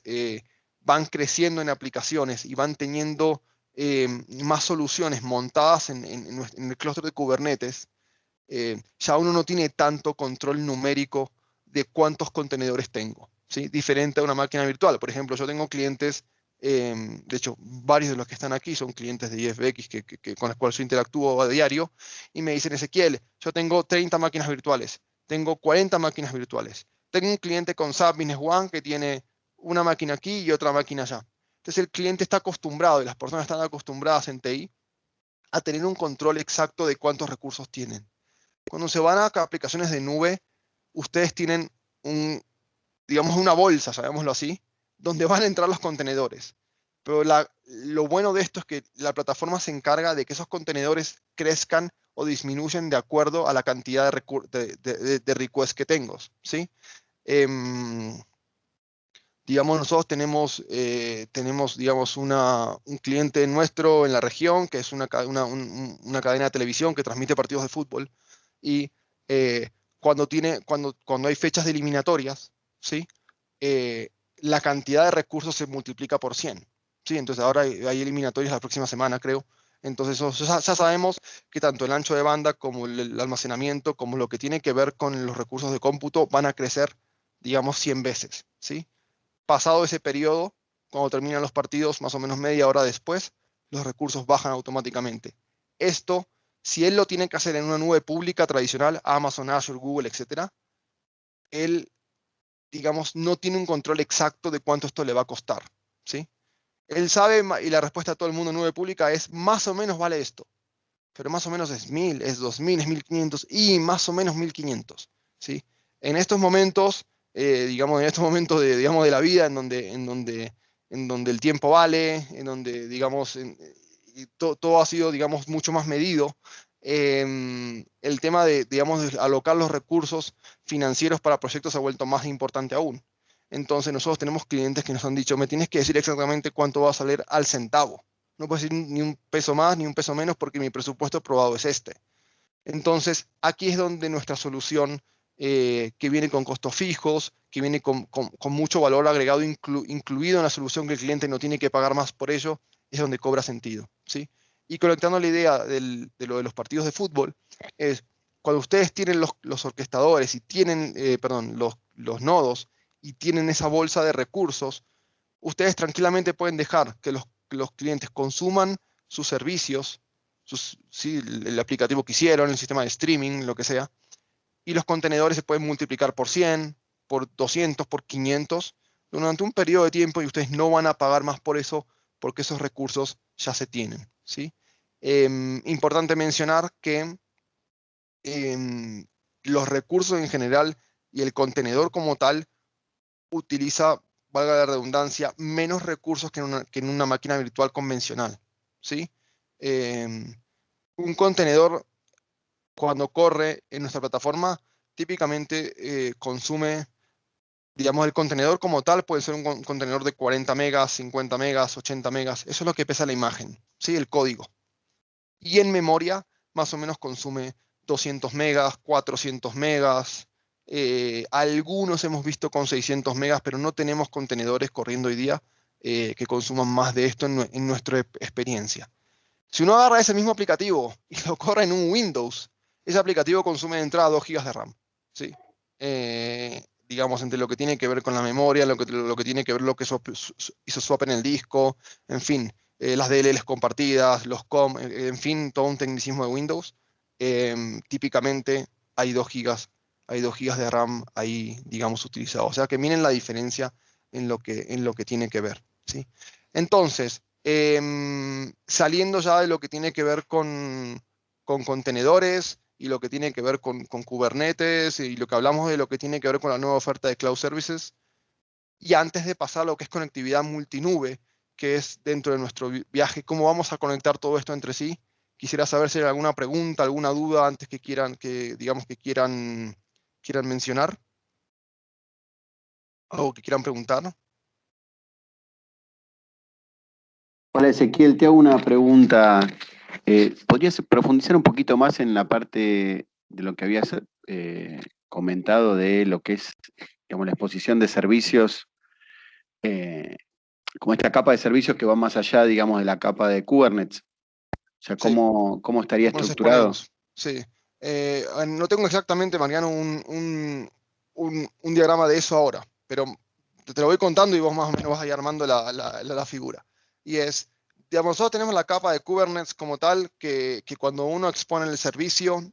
van creciendo en aplicaciones y van teniendo más soluciones montadas en el clúster de Kubernetes, ya uno no tiene tanto control numérico de cuántos contenedores tengo, ¿sí? Diferente a una máquina virtual. Por ejemplo, yo tengo clientes, de hecho, varios de los que están aquí son clientes de IFX con los cuales yo interactúo a diario, y me dicen, Ezequiel, yo tengo 30 máquinas virtuales, tengo 40 máquinas virtuales. Tengo un cliente con SAP Business One que tiene una máquina aquí y otra máquina allá. Entonces el cliente está acostumbrado y las personas están acostumbradas en TI a tener un control exacto de cuántos recursos tienen. Cuando se van a aplicaciones de nube, ustedes tienen digamos, una bolsa, llamémoslo así, donde van a entrar los contenedores. Pero lo bueno de esto es que la plataforma se encarga de que esos contenedores crezcan o disminuyen de acuerdo a la cantidad de requests que tengo, ¿sí? Em, digamos, nosotros tenemos digamos, un cliente nuestro en la región, que es una cadena de televisión que transmite partidos de fútbol, y eh, cuando hay fechas de eliminatorias, ¿sí? Eh, la cantidad de recursos se multiplica por 100, ¿sí? Entonces ahora hay eliminatorias la próxima semana, creo. Entonces ya sabemos que tanto el ancho de banda como el almacenamiento, como lo que tiene que ver con los recursos de cómputo, van a crecer, digamos, 100 veces, ¿sí? Pasado ese periodo, cuando terminan los partidos, más o menos media hora después, los recursos bajan automáticamente. Esto, si él lo tiene que hacer en una nube pública tradicional, Amazon, Azure, Google, etcétera, él, digamos, no tiene un control exacto de cuánto esto le va a costar, ¿sí? Él sabe, y la respuesta de todo el mundo en nube pública es, más o menos vale esto, pero más o menos es 1.000, es 2.000, es 1.500 y más o menos 1.500, ¿sí? En estos momentos, digamos, en estos momentos digamos, de la vida en donde el tiempo vale, en donde, digamos, y todo ha sido, digamos, mucho más medido, el tema digamos, de alocar los recursos financieros para proyectos se ha vuelto más importante aún. Entonces nosotros tenemos clientes que nos han dicho, me tienes que decir exactamente cuánto va a salir al centavo. No puedo decir ni un peso más ni un peso menos porque mi presupuesto aprobado es este. Entonces, aquí es donde nuestra solución, que viene con costos fijos, que viene con mucho valor agregado incluido en la solución que el cliente no tiene que pagar más por ello, es donde cobra sentido, ¿sí? Y conectando la idea de lo de los partidos de fútbol, es cuando ustedes tienen los orquestadores y tienen, perdón, los nodos y tienen esa bolsa de recursos, ustedes tranquilamente pueden dejar que los clientes consuman sus servicios, sí, el aplicativo que hicieron, el sistema de streaming, lo que sea, y los contenedores se pueden multiplicar por 100, por 200, por 500 durante un periodo de tiempo y ustedes no van a pagar más por eso porque esos recursos ya se tienen, ¿sí? Importante mencionar que los recursos en general y el contenedor como tal utiliza, valga la redundancia, menos recursos que en una máquina virtual convencional, ¿sí? Un contenedor, cuando corre en nuestra plataforma, típicamente consume, digamos, el contenedor como tal puede ser un contenedor de 40 megas, 50 megas, 80 megas. Eso es lo que pesa la imagen, ¿sí? El código. Y en memoria, más o menos consume 200 megas, 400 megas. Algunos hemos visto con 600 megas, pero no tenemos contenedores corriendo hoy día que consuman más de esto en nuestra experiencia. Si uno agarra ese mismo aplicativo y lo corre en un Windows, ese aplicativo consume de entrada 2 GB de RAM, ¿sí? Digamos, entre lo que tiene que ver con la memoria, lo que tiene que ver lo que hizo swap en el disco, en fin, las DLLs compartidas, los COM, en fin, todo un tecnicismo de Windows. Típicamente hay 2 GB, hay 2 GB de RAM ahí, digamos, utilizados. O sea que miren la diferencia en lo que tiene que ver, ¿sí? Entonces, saliendo ya de lo que tiene que ver con contenedores y lo que tiene que ver con Kubernetes y lo que hablamos de lo que tiene que ver con la nueva oferta de Cloud Services, y antes de pasar a lo que es conectividad multinube, que es dentro de nuestro viaje, cómo vamos a conectar todo esto entre sí, quisiera saber si hay alguna pregunta, alguna duda antes que quieran, digamos que quieran mencionar, algo que quieran preguntar. Hola Ezequiel, te hago una pregunta. ¿Podrías profundizar un poquito más en la parte de lo que habías comentado de lo que es, digamos, la exposición de servicios, como esta capa de servicios que va más allá, digamos, de la capa de Kubernetes? O sea, Sí, ¿cómo estaría ¿cómo nos estructurado? exponemos? Sí. No tengo exactamente, Mariano, un diagrama de eso ahora, pero te lo voy contando y vos más o menos vas ahí armando la figura. Y es, digamos, nosotros tenemos la capa de Kubernetes como tal, que cuando uno expone el servicio,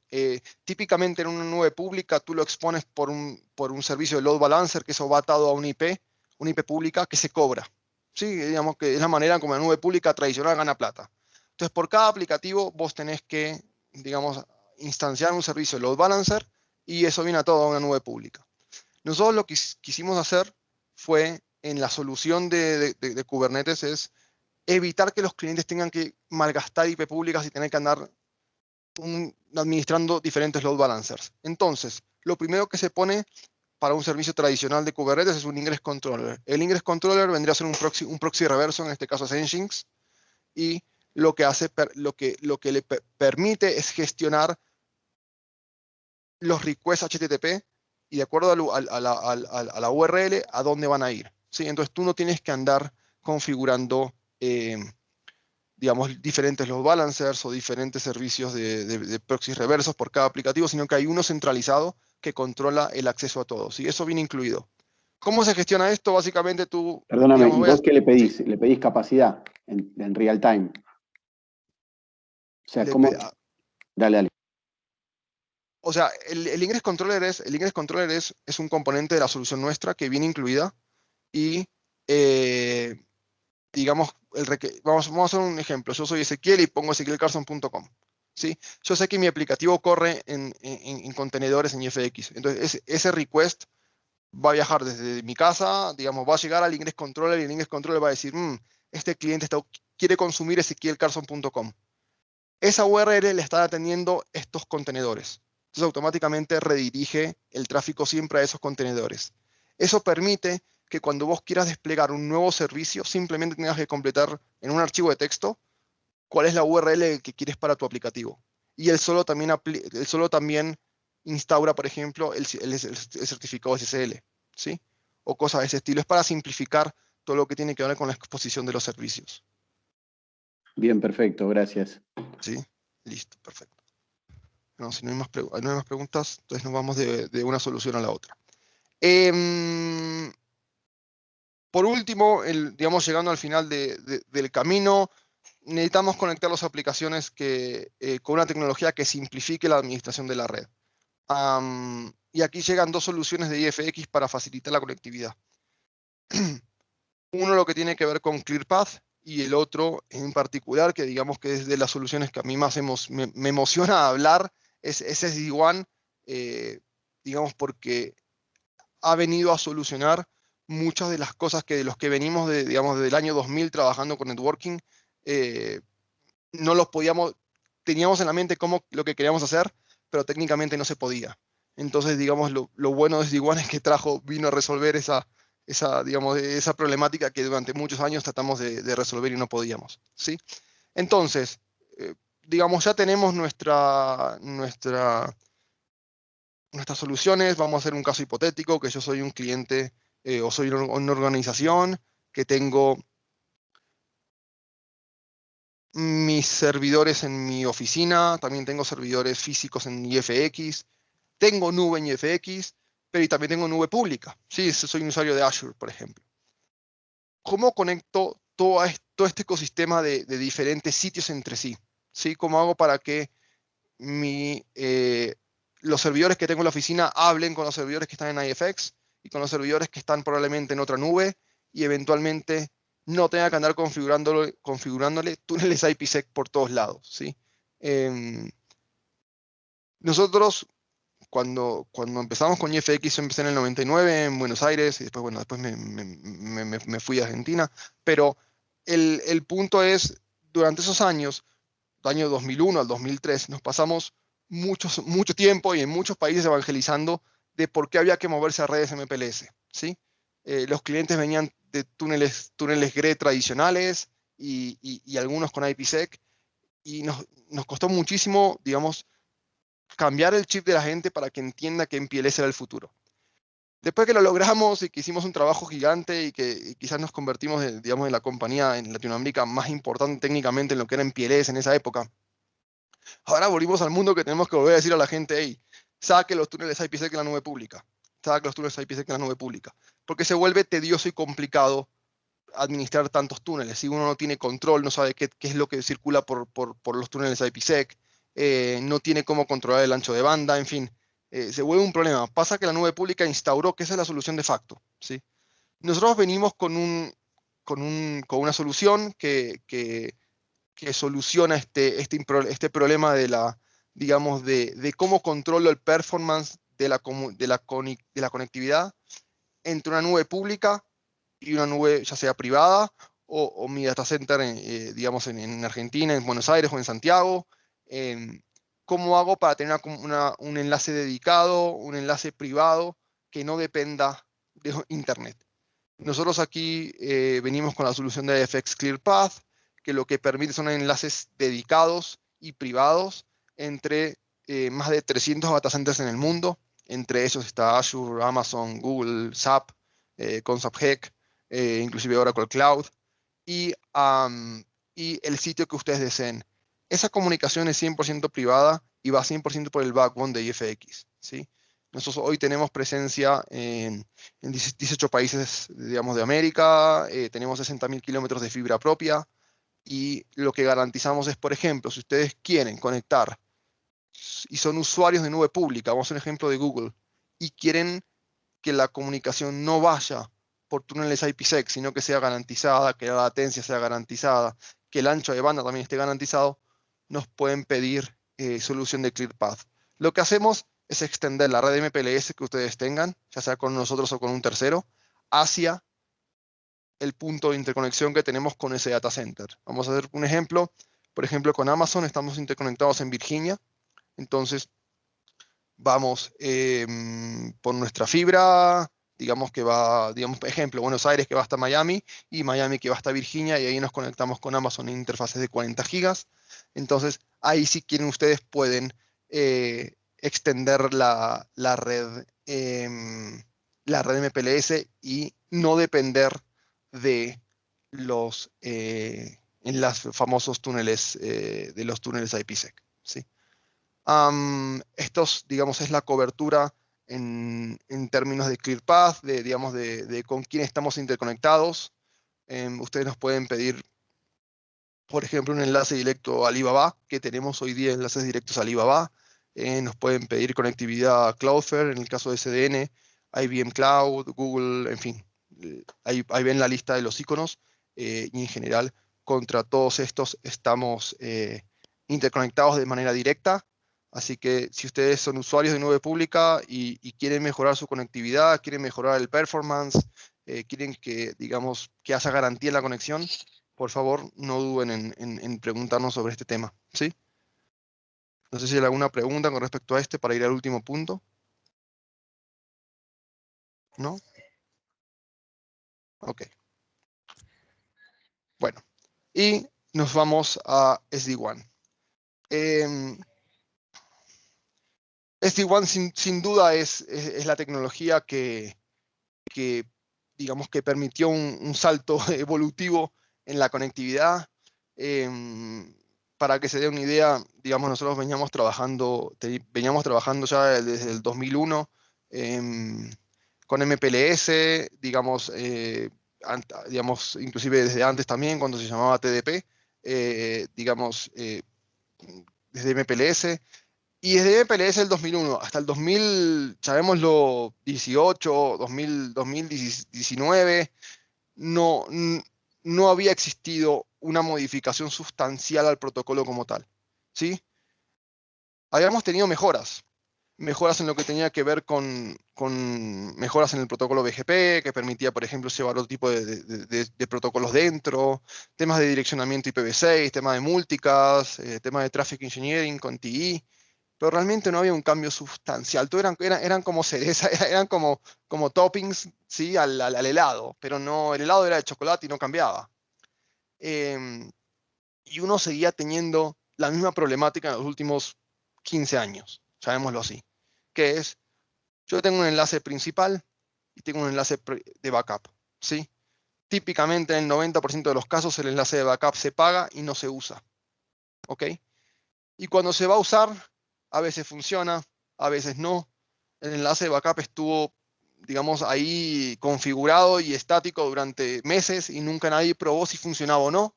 típicamente en una nube pública, tú lo expones por un servicio de load balancer, que eso va atado a una IP pública que se cobra. Sí, digamos que es la manera como la nube pública tradicional gana plata. Entonces, por cada aplicativo vos tenés que, digamos, instanciar un servicio de load balancer y eso viene atado a una nube pública. Nosotros lo que quisimos hacer fue, en la solución de Kubernetes, es evitar que los clientes tengan que malgastar IP públicas y tener que andar administrando diferentes load balancers. Entonces, lo primero que se pone para un servicio tradicional de Kubernetes es un ingress controller. El ingress controller vendría a ser un proxy reverso, en este caso es Nginx, y lo que hace, lo que le permite es gestionar los requests HTTP y de acuerdo a la URL a dónde van a ir, ¿sí? Entonces tú no tienes que andar configurando, digamos, diferentes load balancers o diferentes servicios de proxies reversos por cada aplicativo, sino que hay uno centralizado que controla el acceso a todos, y eso viene incluido. ¿Cómo se gestiona esto? Básicamente tú, Perdóname, digamos, ¿y vos qué le pedís? ¿Le pedís capacidad en real time? O sea, le, ¿cómo? Dale. o sea, el Ingress Controller es un componente de la solución nuestra que viene incluida y, digamos, vamos a hacer un ejemplo. Yo soy Ezequiel y pongo ezequielcarson.com, ¿sí? Yo sé que mi aplicativo corre en contenedores en IFX. Entonces, ese request va a viajar desde mi casa, digamos, va a llegar al Ingress Controller y el Ingress Controller va a decir, este cliente quiere consumir ezequielcarson.com. Esa URL le está atendiendo estos contenedores. Entonces automáticamente redirige el tráfico siempre a esos contenedores. Eso permite que cuando vos quieras desplegar un nuevo servicio, simplemente tengas que completar en un archivo de texto cuál es la URL que quieres para tu aplicativo. Y él solo también instaura, por ejemplo, el certificado SSL, ¿sí? O cosas de ese estilo. Es para simplificar todo lo que tiene que ver con la exposición de los servicios. Bien, perfecto, gracias. ¿Sí? Listo, perfecto. No, si no hay más, no hay más preguntas, entonces nos vamos de una solución a la otra. Por último, digamos, llegando al final del camino, necesitamos conectar las aplicaciones con una tecnología que simplifique la administración de la red. Y aquí llegan dos soluciones de IFX para facilitar la conectividad. Uno lo que tiene que ver con ClearPath y el otro en particular, que digamos que es de las soluciones que a mí más me emociona hablar, ese SD-WAN, digamos, porque ha venido a solucionar muchas de las cosas que de los que venimos, digamos, desde el año 2000 trabajando con networking, no los podíamos, teníamos en la mente lo que queríamos hacer, pero técnicamente no se podía. Entonces, digamos, lo bueno de SD-WAN es que vino a resolver digamos, esa problemática que durante muchos años tratamos de resolver y no podíamos, ¿sí? Entonces, digamos, ya tenemos nuestras soluciones. Vamos a hacer un caso hipotético, que yo soy un cliente o soy una organización que tengo mis servidores en mi oficina, también tengo servidores físicos en IFX, tengo nube en IFX, pero también tengo nube pública. Sí, soy un usuario de Azure, por ejemplo. ¿Cómo conecto todo este ecosistema de diferentes sitios entre sí? ¿Sí? ¿Cómo hago para que los servidores que tengo en la oficina hablen con los servidores que están en IFX y con los servidores que están probablemente en otra nube, y eventualmente no tenga que andar configurándole túneles IPsec por todos lados, ¿sí? Nosotros, cuando empezamos con IFX, yo empecé en el 99 en Buenos Aires, y después, bueno, después me fui a Argentina, pero el punto es, durante esos años, del año 2001 al 2003, nos pasamos mucho tiempo y en muchos países evangelizando de por qué había que moverse a redes MPLS, ¿sí? Los clientes venían de túneles GRE tradicionales y algunos con IPsec, y nos costó muchísimo, digamos, cambiar el chip de la gente para que entienda que MPLS era el futuro. Después que lo logramos y que hicimos un trabajo gigante y que quizás nos convertimos, digamos, en la compañía en Latinoamérica más importante técnicamente en lo que era MPLS en esa época, ahora volvimos al mundo que tenemos que volver a decir a la gente: hey, saque los túneles IPsec en la nube pública, saque los túneles IPsec en la nube pública, porque se vuelve tedioso y complicado administrar tantos túneles. Si uno no tiene control, no sabe qué es lo que circula por los túneles IPsec, no tiene cómo controlar el ancho de banda, en fin, se vuelve un problema. Pasa que la nube pública instauró que esa es la solución de facto, ¿sí? Nosotros venimos con una solución que soluciona este problema digamos, de cómo controlo el performance de la conectividad entre una nube pública y una nube ya sea privada o mi data center, digamos, en Argentina, en Buenos Aires o en Santiago. ¿Cómo hago para tener un enlace dedicado, un enlace privado que no dependa de Internet? Nosotros aquí venimos con la solución de FX ClearPath, que lo que permite son enlaces dedicados y privados entre más de 300 data centers en el mundo. Entre ellos está Azure, Amazon, Google, SAP, con SAP HEC, inclusive Oracle Cloud, y, y el sitio que ustedes deseen. Esa comunicación es 100% privada y va 100% por el backbone de IFX, ¿sí? Nosotros hoy tenemos presencia en 18 países, digamos, de América, tenemos 60.000 kilómetros de fibra propia, y lo que garantizamos es, por ejemplo, si ustedes quieren conectar y son usuarios de nube pública, vamos a hacer un ejemplo de Google, y quieren que la comunicación no vaya por túneles IPsec, sino que sea garantizada, que la latencia sea garantizada, que el ancho de banda también esté garantizado, nos pueden pedir solución de ClearPath. Lo que hacemos es extender la red MPLS que ustedes tengan, ya sea con nosotros o con un tercero, hacia el punto de interconexión que tenemos con ese data center. Vamos a hacer un ejemplo. Por ejemplo, con Amazon estamos interconectados en Virginia. Entonces, vamos por nuestra fibra, digamos que va, digamos, ejemplo, Buenos Aires que va hasta Miami, y Miami que va hasta Virginia, y ahí nos conectamos con Amazon en interfaces de 40 gigas. Entonces, ahí si quieren ustedes pueden extender la red MPLS y no depender de en los famosos túneles, de los túneles IPsec, ¿sí? Estos, digamos, es la cobertura en términos de ClearPath, digamos, de con quién estamos interconectados. Ustedes nos pueden pedir, por ejemplo, un enlace directo a Alibaba, que tenemos hoy día enlaces directos a Alibaba. Nos pueden pedir conectividad a Cloudflare, en el caso de SDN, IBM Cloud, Google, en fin. Ahí ven la lista de los iconos, y en general contra todos estos estamos interconectados de manera directa. Así que si ustedes son usuarios de nube pública y quieren mejorar su conectividad, quieren mejorar el performance, quieren que, digamos, que haya garantía en la conexión, por favor, no duden en preguntarnos sobre este tema, ¿sí? No sé si hay alguna pregunta con respecto a este para ir al último punto. ¿No? Ok. Bueno, y nos vamos a SD-WAN. SD-WAN sin duda es la tecnología que, digamos, que permitió un salto evolutivo en la conectividad. Para que se dé una idea, digamos, nosotros veníamos trabajando ya desde el 2001 con MPLS, digamos, digamos, inclusive desde antes también, cuando se llamaba TDP, digamos, desde MPLS. Y desde MPLS el 2001 hasta el 2000, llamémoslo 18, 2019, no, no había existido una modificación sustancial al protocolo como tal, ¿sí? Habíamos tenido mejoras en lo que tenía que ver con mejoras en el protocolo BGP, que permitía, por ejemplo, llevar otro tipo de protocolos dentro, temas de direccionamiento IPv6, temas de multicast, temas de traffic engineering con TI, pero realmente no había un cambio sustancial. Todo eran como cereza, eran como toppings, ¿sí? al helado, pero no, el helado era de chocolate y no cambiaba. Y uno seguía teniendo la misma problemática en los últimos 15 años, llamémoslo así, que es, yo tengo un enlace principal y tengo un enlace de backup, ¿sí? Típicamente en el 90% de los casos el enlace de backup se paga y no se usa, ¿ok? Y cuando se va a usar, a veces funciona, a veces no. El enlace de backup estuvo, digamos, ahí configurado y estático durante meses y nunca nadie probó si funcionaba o no.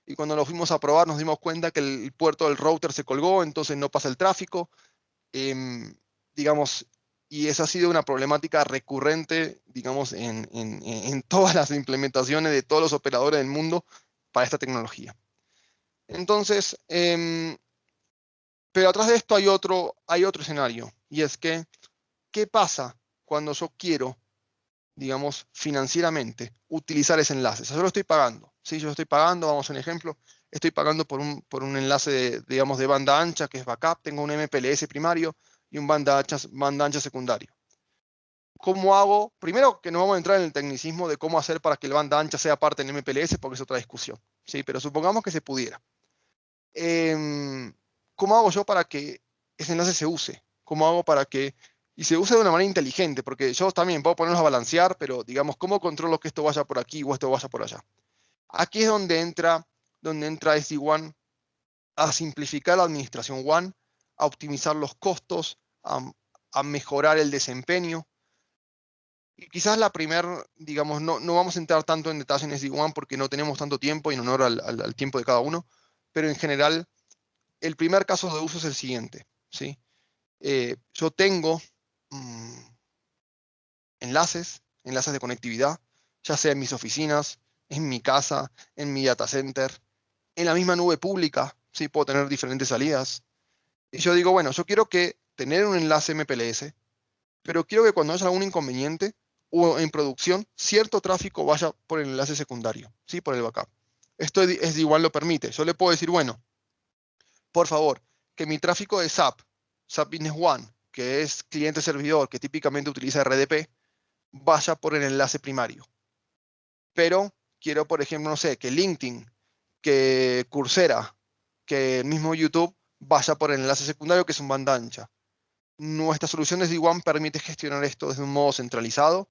Y cuando lo fuimos a probar nos dimos cuenta que el puerto del router se colgó, entonces no pasa el tráfico. Digamos, y esa ha sido una problemática recurrente, digamos, en todas las implementaciones de todos los operadores del mundo para esta tecnología. Entonces, pero atrás de esto hay otro escenario, y es que, ¿qué pasa cuando yo quiero, digamos, financieramente utilizar ese enlace? O sea, yo lo estoy pagando, ¿sí? Yo lo estoy pagando, vamos a un ejemplo, estoy pagando por un enlace, digamos, de banda ancha, que es backup, tengo un MPLS primario y un banda ancha secundario. ¿Cómo hago? Primero que no vamos a entrar en el tecnicismo de cómo hacer para que el banda ancha sea parte del MPLS, porque es otra discusión, ¿sí? Pero supongamos que se pudiera. ¿Cómo hago yo para que ese enlace se use? ¿Cómo hago para que... Y se use de una manera inteligente, porque yo también puedo ponerlos a balancear, pero digamos, ¿cómo controlo que esto vaya por aquí o esto vaya por allá? Aquí es donde entra SD-WAN a simplificar la administración WAN, a optimizar los costos, a mejorar el desempeño. Y quizás la primera, digamos, no vamos a entrar tanto en detalle en SD-WAN porque no tenemos tanto tiempo y en honor al tiempo de cada uno, pero en general el primer caso de uso es el siguiente, ¿sí? Yo tengo enlaces de conectividad, ya sea en mis oficinas, en mi casa, en mi data center, en la misma nube pública, ¿sí? Puedo tener diferentes salidas. Y yo digo, bueno, yo quiero tener un enlace MPLS, pero quiero que cuando haya algún inconveniente o en producción, cierto tráfico vaya por el enlace secundario, ¿sí? Por el backup. Esto es igual lo permite. Yo le puedo decir, bueno, por favor, que mi tráfico de SAP Business One, que es cliente-servidor, que típicamente utiliza RDP, vaya por el enlace primario. Pero quiero, por ejemplo, no sé, que LinkedIn, que Coursera, que el mismo YouTube vaya por el enlace secundario, que es un banda ancha. Nuestra solución de SD-WAN permite gestionar esto desde un modo centralizado.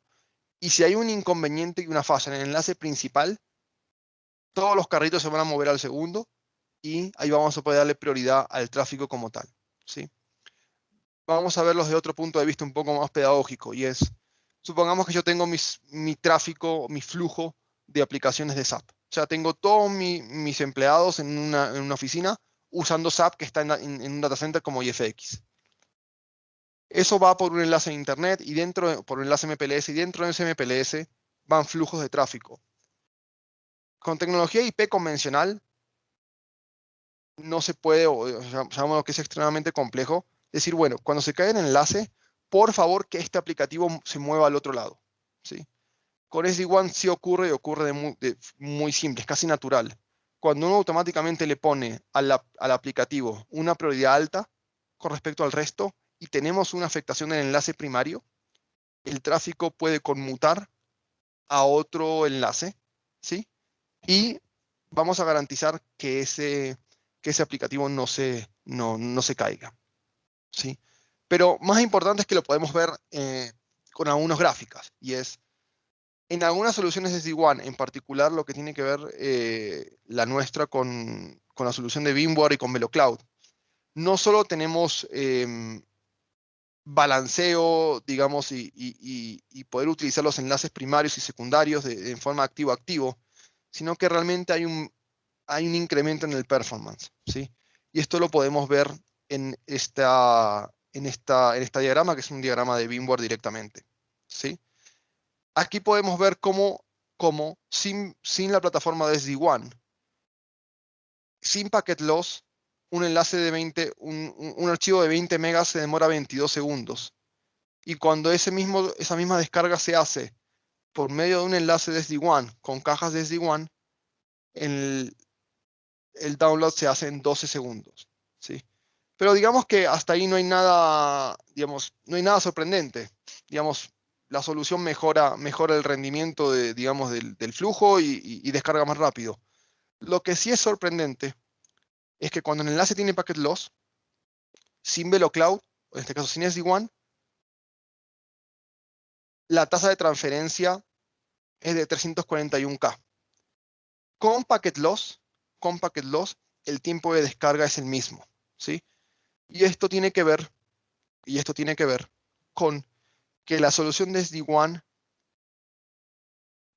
Y si hay un inconveniente y una falla en el enlace principal, todos los carritos se van a mover al segundo y ahí vamos a poder darle prioridad al tráfico como tal, ¿sí? Vamos a verlos desde otro punto de vista un poco más pedagógico, y es, supongamos que yo tengo mi tráfico, mi flujo de aplicaciones de SAP. O sea, tengo todos mis empleados en una oficina usando SAP que está en un data center como IFX. Eso va por un enlace en Internet y por un enlace MPLS, y dentro de ese MPLS van flujos de tráfico. Con tecnología IP convencional, no se puede, o llamamos que es extremadamente complejo, decir, bueno, cuando se cae el enlace, por favor que este aplicativo se mueva al otro lado, ¿sí? Con SD-WAN sí ocurre y ocurre de muy simple, es casi natural. Cuando uno automáticamente le pone al aplicativo una prioridad alta con respecto al resto y tenemos una afectación del enlace primario, el tráfico puede conmutar a otro enlace, ¿sí? Y vamos a garantizar que ese aplicativo no se caiga, ¿sí? Pero más importante es que lo podemos ver con algunas gráficas, y es, en algunas soluciones de SD-WAN, en particular lo que tiene que ver la nuestra con la solución de VMware y con VeloCloud, no solo tenemos balanceo, digamos, y poder utilizar los enlaces primarios y secundarios en forma activo-activo, sino que realmente hay un incremento en el performance, ¿sí? Y esto lo podemos ver en esta diagrama, que es un diagrama de VMware directamente, ¿sí? Aquí podemos ver cómo sin la plataforma de SD-WAN, sin packet loss, un enlace de 20, un archivo de 20 megas se demora 22 segundos. Y cuando esa misma descarga se hace por medio de un enlace de SD-WAN con cajas de SD-WAN, el download se hace en 12 segundos, ¿sí? Pero digamos que hasta ahí no hay nada, digamos, no hay nada sorprendente. Digamos, la solución mejora el rendimiento digamos, del flujo y descarga más rápido. Lo que sí es sorprendente es que cuando el enlace tiene packet loss, sin VeloCloud, o en este caso sin SD-WAN, la tasa de transferencia es de 341K. Con packet loss, el tiempo de descarga es el mismo, ¿sí? Y esto tiene que ver con que la solución de SD-WAN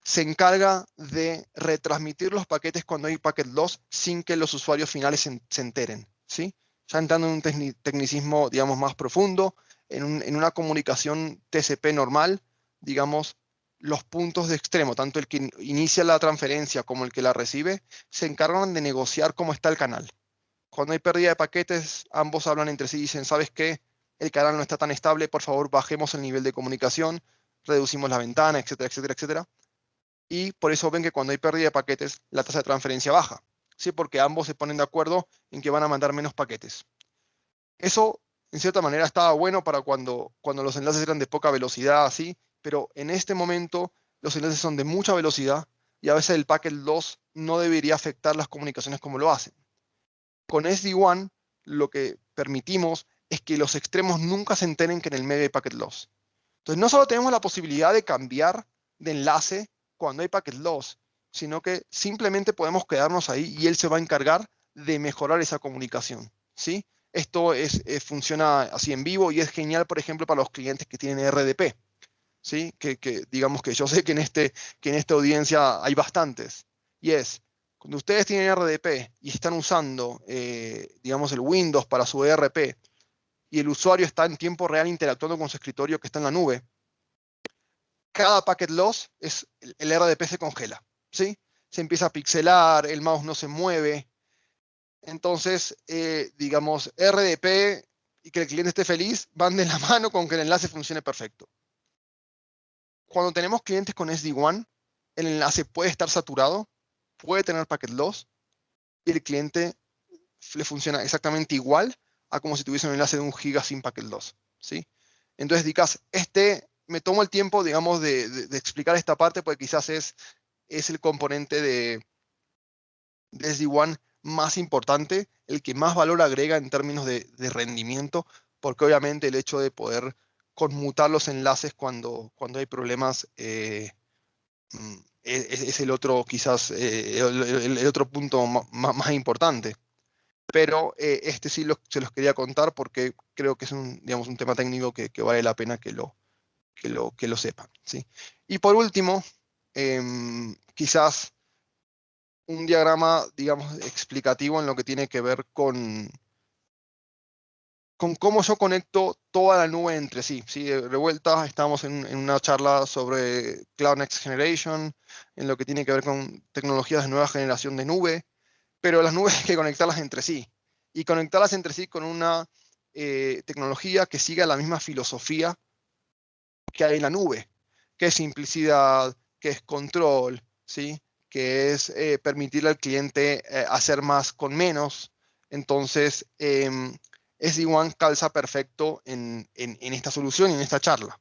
se encarga de retransmitir los paquetes cuando hay packet loss sin que los usuarios finales se enteren, ¿sí? Ya entrando en un tecnicismo, digamos, más profundo, en una comunicación TCP normal, digamos, los puntos de extremo, tanto el que inicia la transferencia como el que la recibe, se encargan de negociar cómo está el canal. Cuando hay pérdida de paquetes, ambos hablan entre sí y dicen, ¿sabes qué? El canal no está tan estable, por favor, bajemos el nivel de comunicación, reducimos la ventana, etcétera, etcétera, etcétera. Y por eso ven que cuando hay pérdida de paquetes, la tasa de transferencia baja, ¿sí? Porque ambos se ponen de acuerdo en que van a mandar menos paquetes. Eso, en cierta manera, estaba bueno para cuando los enlaces eran de poca velocidad, así, pero en este momento los enlaces son de mucha velocidad y a veces el packet loss no debería afectar las comunicaciones como lo hacen. Con SD-WAN lo que permitimos es que los extremos nunca se enteren que en el medio hay packet loss. Entonces no solo tenemos la posibilidad de cambiar de enlace cuando hay packet loss, sino que simplemente podemos quedarnos ahí y él se va a encargar de mejorar esa comunicación, ¿sí? Esto funciona así en vivo y es genial, por ejemplo, para los clientes que tienen RDP, ¿sí? Que digamos que yo sé que en esta audiencia hay bastantes. Y es, cuando ustedes tienen RDP y están usando, digamos, el Windows para su ERP y el usuario está en tiempo real interactuando con su escritorio que está en la nube, cada packet loss, el RDP se congela, ¿sí? Se empieza a pixelar, el mouse no se mueve. Entonces, digamos, RDP y que el cliente esté feliz van de la mano con que el enlace funcione perfecto. Cuando tenemos clientes con SD-WAN, el enlace puede estar saturado, puede tener packet loss, y el cliente le funciona exactamente igual a como si tuviese un enlace de 1 giga sin packet loss, ¿sí? Entonces, Dicas, me tomo el tiempo, digamos, de explicar esta parte, porque quizás es el componente de SD-WAN más importante, el que más valor agrega en términos de rendimiento, porque obviamente el hecho de poder conmutar los enlaces cuando hay problemas es el otro, quizás, el otro punto más importante. Pero este sí se los quería contar porque creo que es digamos, un tema técnico que vale la pena que lo sepan, ¿sí? Y por último, quizás un diagrama, digamos, explicativo en lo que tiene que ver con cómo yo conecto toda la nube entre sí. ¿Sí? De vuelta, estamos en una charla sobre Cloud Next Generation, en lo que tiene que ver con tecnologías de nueva generación de nube. pero las nubes hay que conectarlas entre sí, y conectarlas entre sí con una tecnología que siga la misma filosofía que hay en la nube, que es simplicidad, que es control, ¿sí? Que es permitirle al cliente hacer más con menos. Entonces, SD-WAN calza perfecto en esta solución y en esta charla.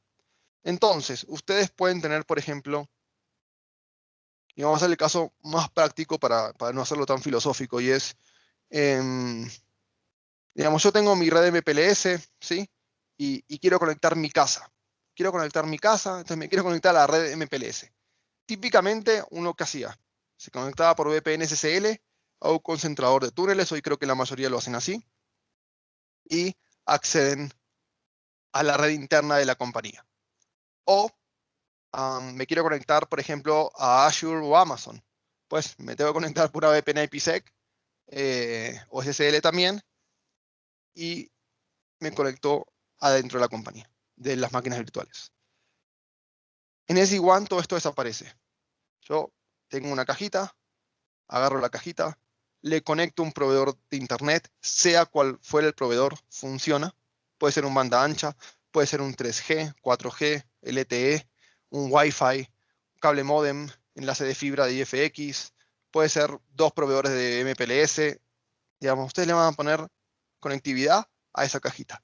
Entonces, ustedes pueden tener, por ejemplo, y vamos a hacer el caso más práctico para no hacerlo tan filosófico, y es, em, digamos, yo tengo mi red MPLS, ¿sí? Y quiero conectar mi casa. Quiero conectar mi casa, entonces me quiero conectar a la red MPLS. Típicamente, uno que hacía, se conectaba por VPN SSL a un concentrador de túneles, hoy creo que la mayoría lo hacen así, y acceden a la red interna de la compañía. O me quiero conectar, por ejemplo, a Azure o Amazon. Pues me tengo que conectar por una VPN IPsec o SSL también, y me conecto adentro de la compañía, de las máquinas virtuales. En SD-WAN todo esto desaparece. Yo tengo una cajita, agarro la cajita, le conecto un proveedor de internet, sea cual fuera el proveedor, funciona. Puede ser un banda ancha, puede ser un 3G, 4G, LTE, un Wi-Fi, cable modem, enlace de fibra de IFX, puede ser dos proveedores de MPLS. Digamos, ustedes le van a poner conectividad a esa cajita.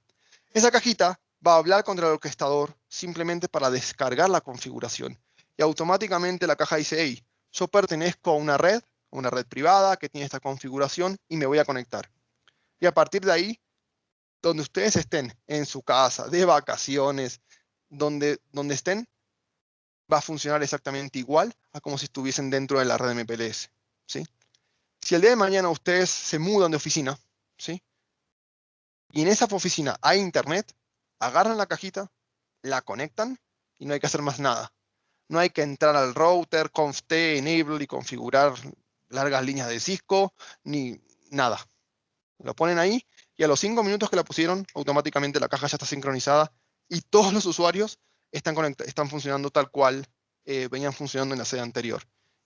Esa cajita va a hablar contra el orquestador simplemente para descargar la configuración. Y automáticamente la caja dice, hey, yo pertenezco a una red privada que tiene esta configuración y me voy a conectar. Y a partir de ahí, donde ustedes estén, en su casa, de vacaciones, donde estén, va a funcionar exactamente igual a como si estuviesen dentro de la red MPLS, ¿sí? Si el día de mañana ustedes se mudan de oficina, ¿sí? Y en esa oficina hay internet, agarran la cajita, la conectan y no hay que hacer más nada. No hay que entrar al router, conft, enable y configurar largas líneas de Cisco, ni nada. Lo ponen ahí y a los 5 minutos que la pusieron, automáticamente la caja ya está sincronizada y todos los usuarios están funcionando tal cual venían funcionando en la sede anterior.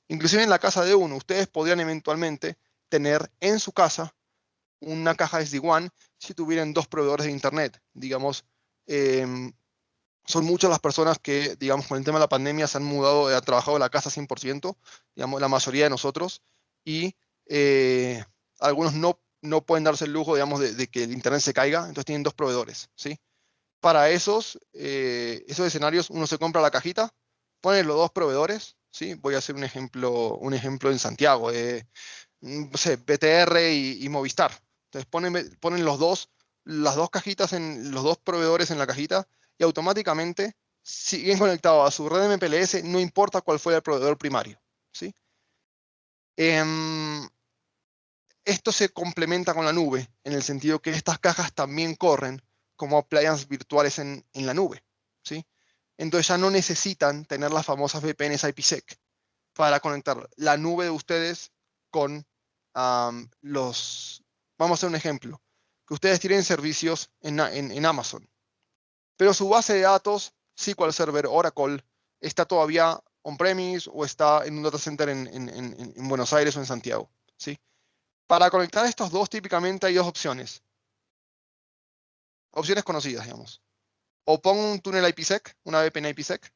Inclusive en la casa de uno, ustedes podrían eventualmente tener en su casa una caja SD-WAN si tuvieran dos proveedores de Internet. Digamos, son muchas las personas que, digamos, con el tema de la pandemia se han mudado, han trabajado en la casa 100%, digamos, la mayoría de nosotros, y algunos no pueden darse el lujo, digamos, de que el Internet se caiga, entonces tienen dos proveedores, ¿sí? Para esos escenarios, uno se compra la cajita, pone los dos proveedores, ¿sí? Voy a hacer un ejemplo en Santiago, no sé, BTR y Movistar. Entonces ponen las dos cajitas en los dos proveedores en la cajita y automáticamente siguen conectados a su red MPLS, no importa cuál fue el proveedor primario, ¿sí? Esto se complementa con la nube, en el sentido que estas cajas también corren como appliances virtuales en la nube, ¿sí? Entonces ya no necesitan tener las famosas VPNs IPsec para conectar la nube de ustedes con Vamos a hacer un ejemplo. Que ustedes tienen servicios en Amazon, pero su base de datos, SQL Server, Oracle, está todavía on-premise o está en un data center en Buenos Aires o en Santiago, ¿sí? Para conectar estos dos, típicamente hay dos opciones. Opciones conocidas, digamos. O pongo un túnel IPsec, una VPN IPsec,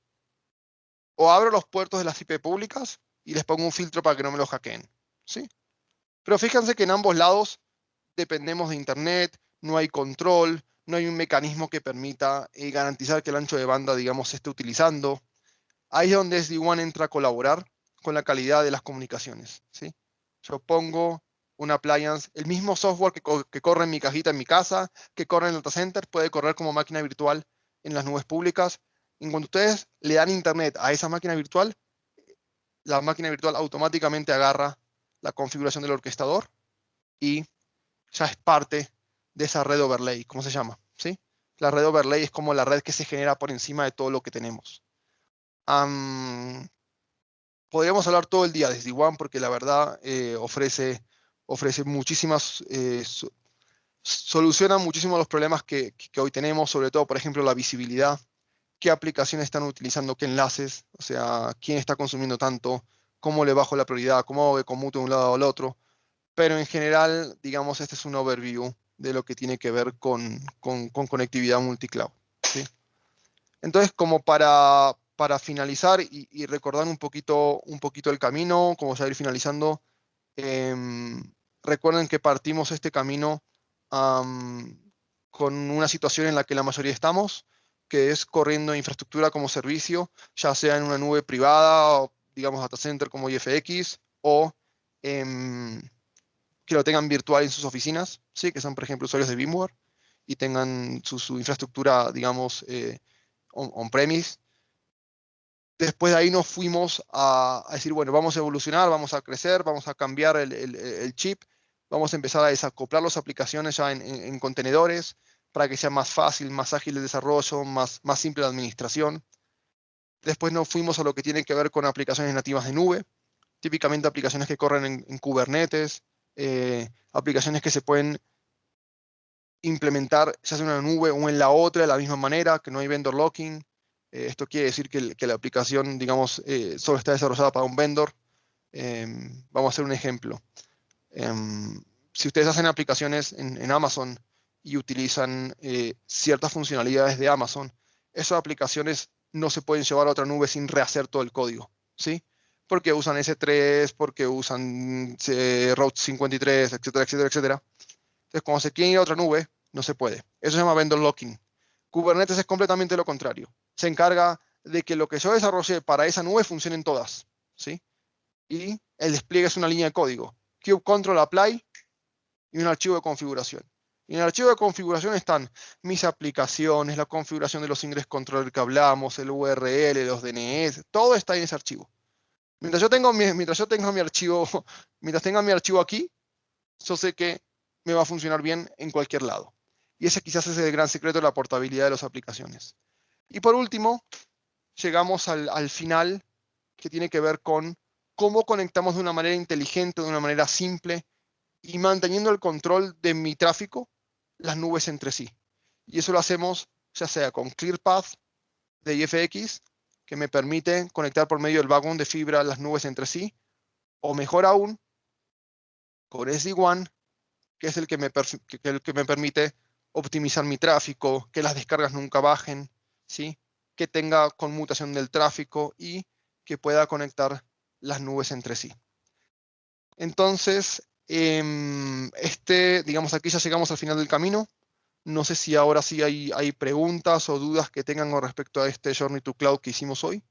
o abro los puertos de las IP públicas y les pongo un filtro para que no me lo hackeen, ¿sí? Pero fíjense que en ambos lados dependemos de Internet, no hay control, no hay un mecanismo que permita garantizar que el ancho de banda, digamos, se esté utilizando. Ahí es donde SD-WAN entra a colaborar con la calidad de las comunicaciones, ¿sí? Yo pongo un appliance, el mismo software que corre en mi cajita en mi casa, que corre en el data center, puede correr como máquina virtual en las nubes públicas. Y cuando ustedes le dan Internet a esa máquina virtual, la máquina virtual automáticamente agarra la configuración del orquestador y ya es parte de esa red overlay, ¿cómo se llama? ¿Sí? La red overlay es como la red que se genera por encima de todo lo que tenemos. Podríamos hablar todo el día de SD-WAN porque la verdad ofrece muchísimas, soluciona muchísimos los problemas que hoy tenemos, sobre todo, por ejemplo, la visibilidad, qué aplicaciones están utilizando, qué enlaces, o sea, quién está consumiendo tanto, cómo le bajo la prioridad, cómo hago que conmute de un lado al otro. pero en general, digamos, este es un overview de lo que tiene que ver con conectividad multicloud, ¿sí? Entonces, como para finalizar y recordar un poquito el camino, como ya ir finalizando, recuerden que partimos este camino con una situación en la que la mayoría estamos, que es corriendo infraestructura como servicio, ya sea en una nube privada, o, digamos, data center como IFX, o que lo tengan virtual en sus oficinas, ¿sí? Que son, por ejemplo, usuarios de VMware y tengan su infraestructura, digamos, on-premise. Después de ahí nos fuimos a decir, bueno, vamos a evolucionar, vamos a crecer, vamos a cambiar el chip, vamos a empezar a desacoplar las aplicaciones ya en contenedores para que sea más fácil, más ágil el desarrollo, más simple la administración. Después nos fuimos a lo que tiene que ver con aplicaciones nativas de nube, típicamente aplicaciones que corren en Kubernetes, aplicaciones que se pueden implementar ya sea en una nube o en la otra de la misma manera, que no hay vendor locking. Esto quiere decir que la aplicación, digamos, solo está desarrollada para un vendor. Vamos a hacer un ejemplo. Si ustedes hacen aplicaciones en Amazon y utilizan ciertas funcionalidades de Amazon, esas aplicaciones no se pueden llevar a otra nube sin rehacer todo el código, ¿sí? Porque usan S3, porque usan Route 53, etcétera, etcétera, etcétera. Entonces, cuando se quieren ir a otra nube, no se puede. Eso se llama vendor locking. Kubernetes es completamente lo contrario. Se encarga de que lo que yo desarrollé para esa nube funcione en todas, ¿sí? Y el despliegue es una línea de código. Kube control apply y un archivo de configuración. Y en el archivo de configuración están mis aplicaciones, la configuración de los ingress controller que hablamos, el URL, los DNS, todo está en ese archivo. Mientras yo tenga mi archivo, mientras tenga mi archivo aquí, yo sé que me va a funcionar bien en cualquier lado. Y ese quizás es el gran secreto de la portabilidad de las aplicaciones. Y por último, llegamos al final, que tiene que ver con cómo conectamos de una manera inteligente, de una manera simple, y manteniendo el control de mi tráfico, las nubes entre sí. Y eso lo hacemos ya sea con ClearPath de IFX, que me permite conectar por medio del vagón de fibra las nubes entre sí, o mejor aún, con SD-WAN, que es el que me permite optimizar mi tráfico, que las descargas nunca bajen, ¿sí? Que tenga conmutación del tráfico y que pueda conectar las nubes entre sí. Entonces, digamos, aquí ya llegamos al final del camino. No sé si ahora sí hay preguntas o dudas que tengan con respecto a este Journey to Cloud que hicimos hoy.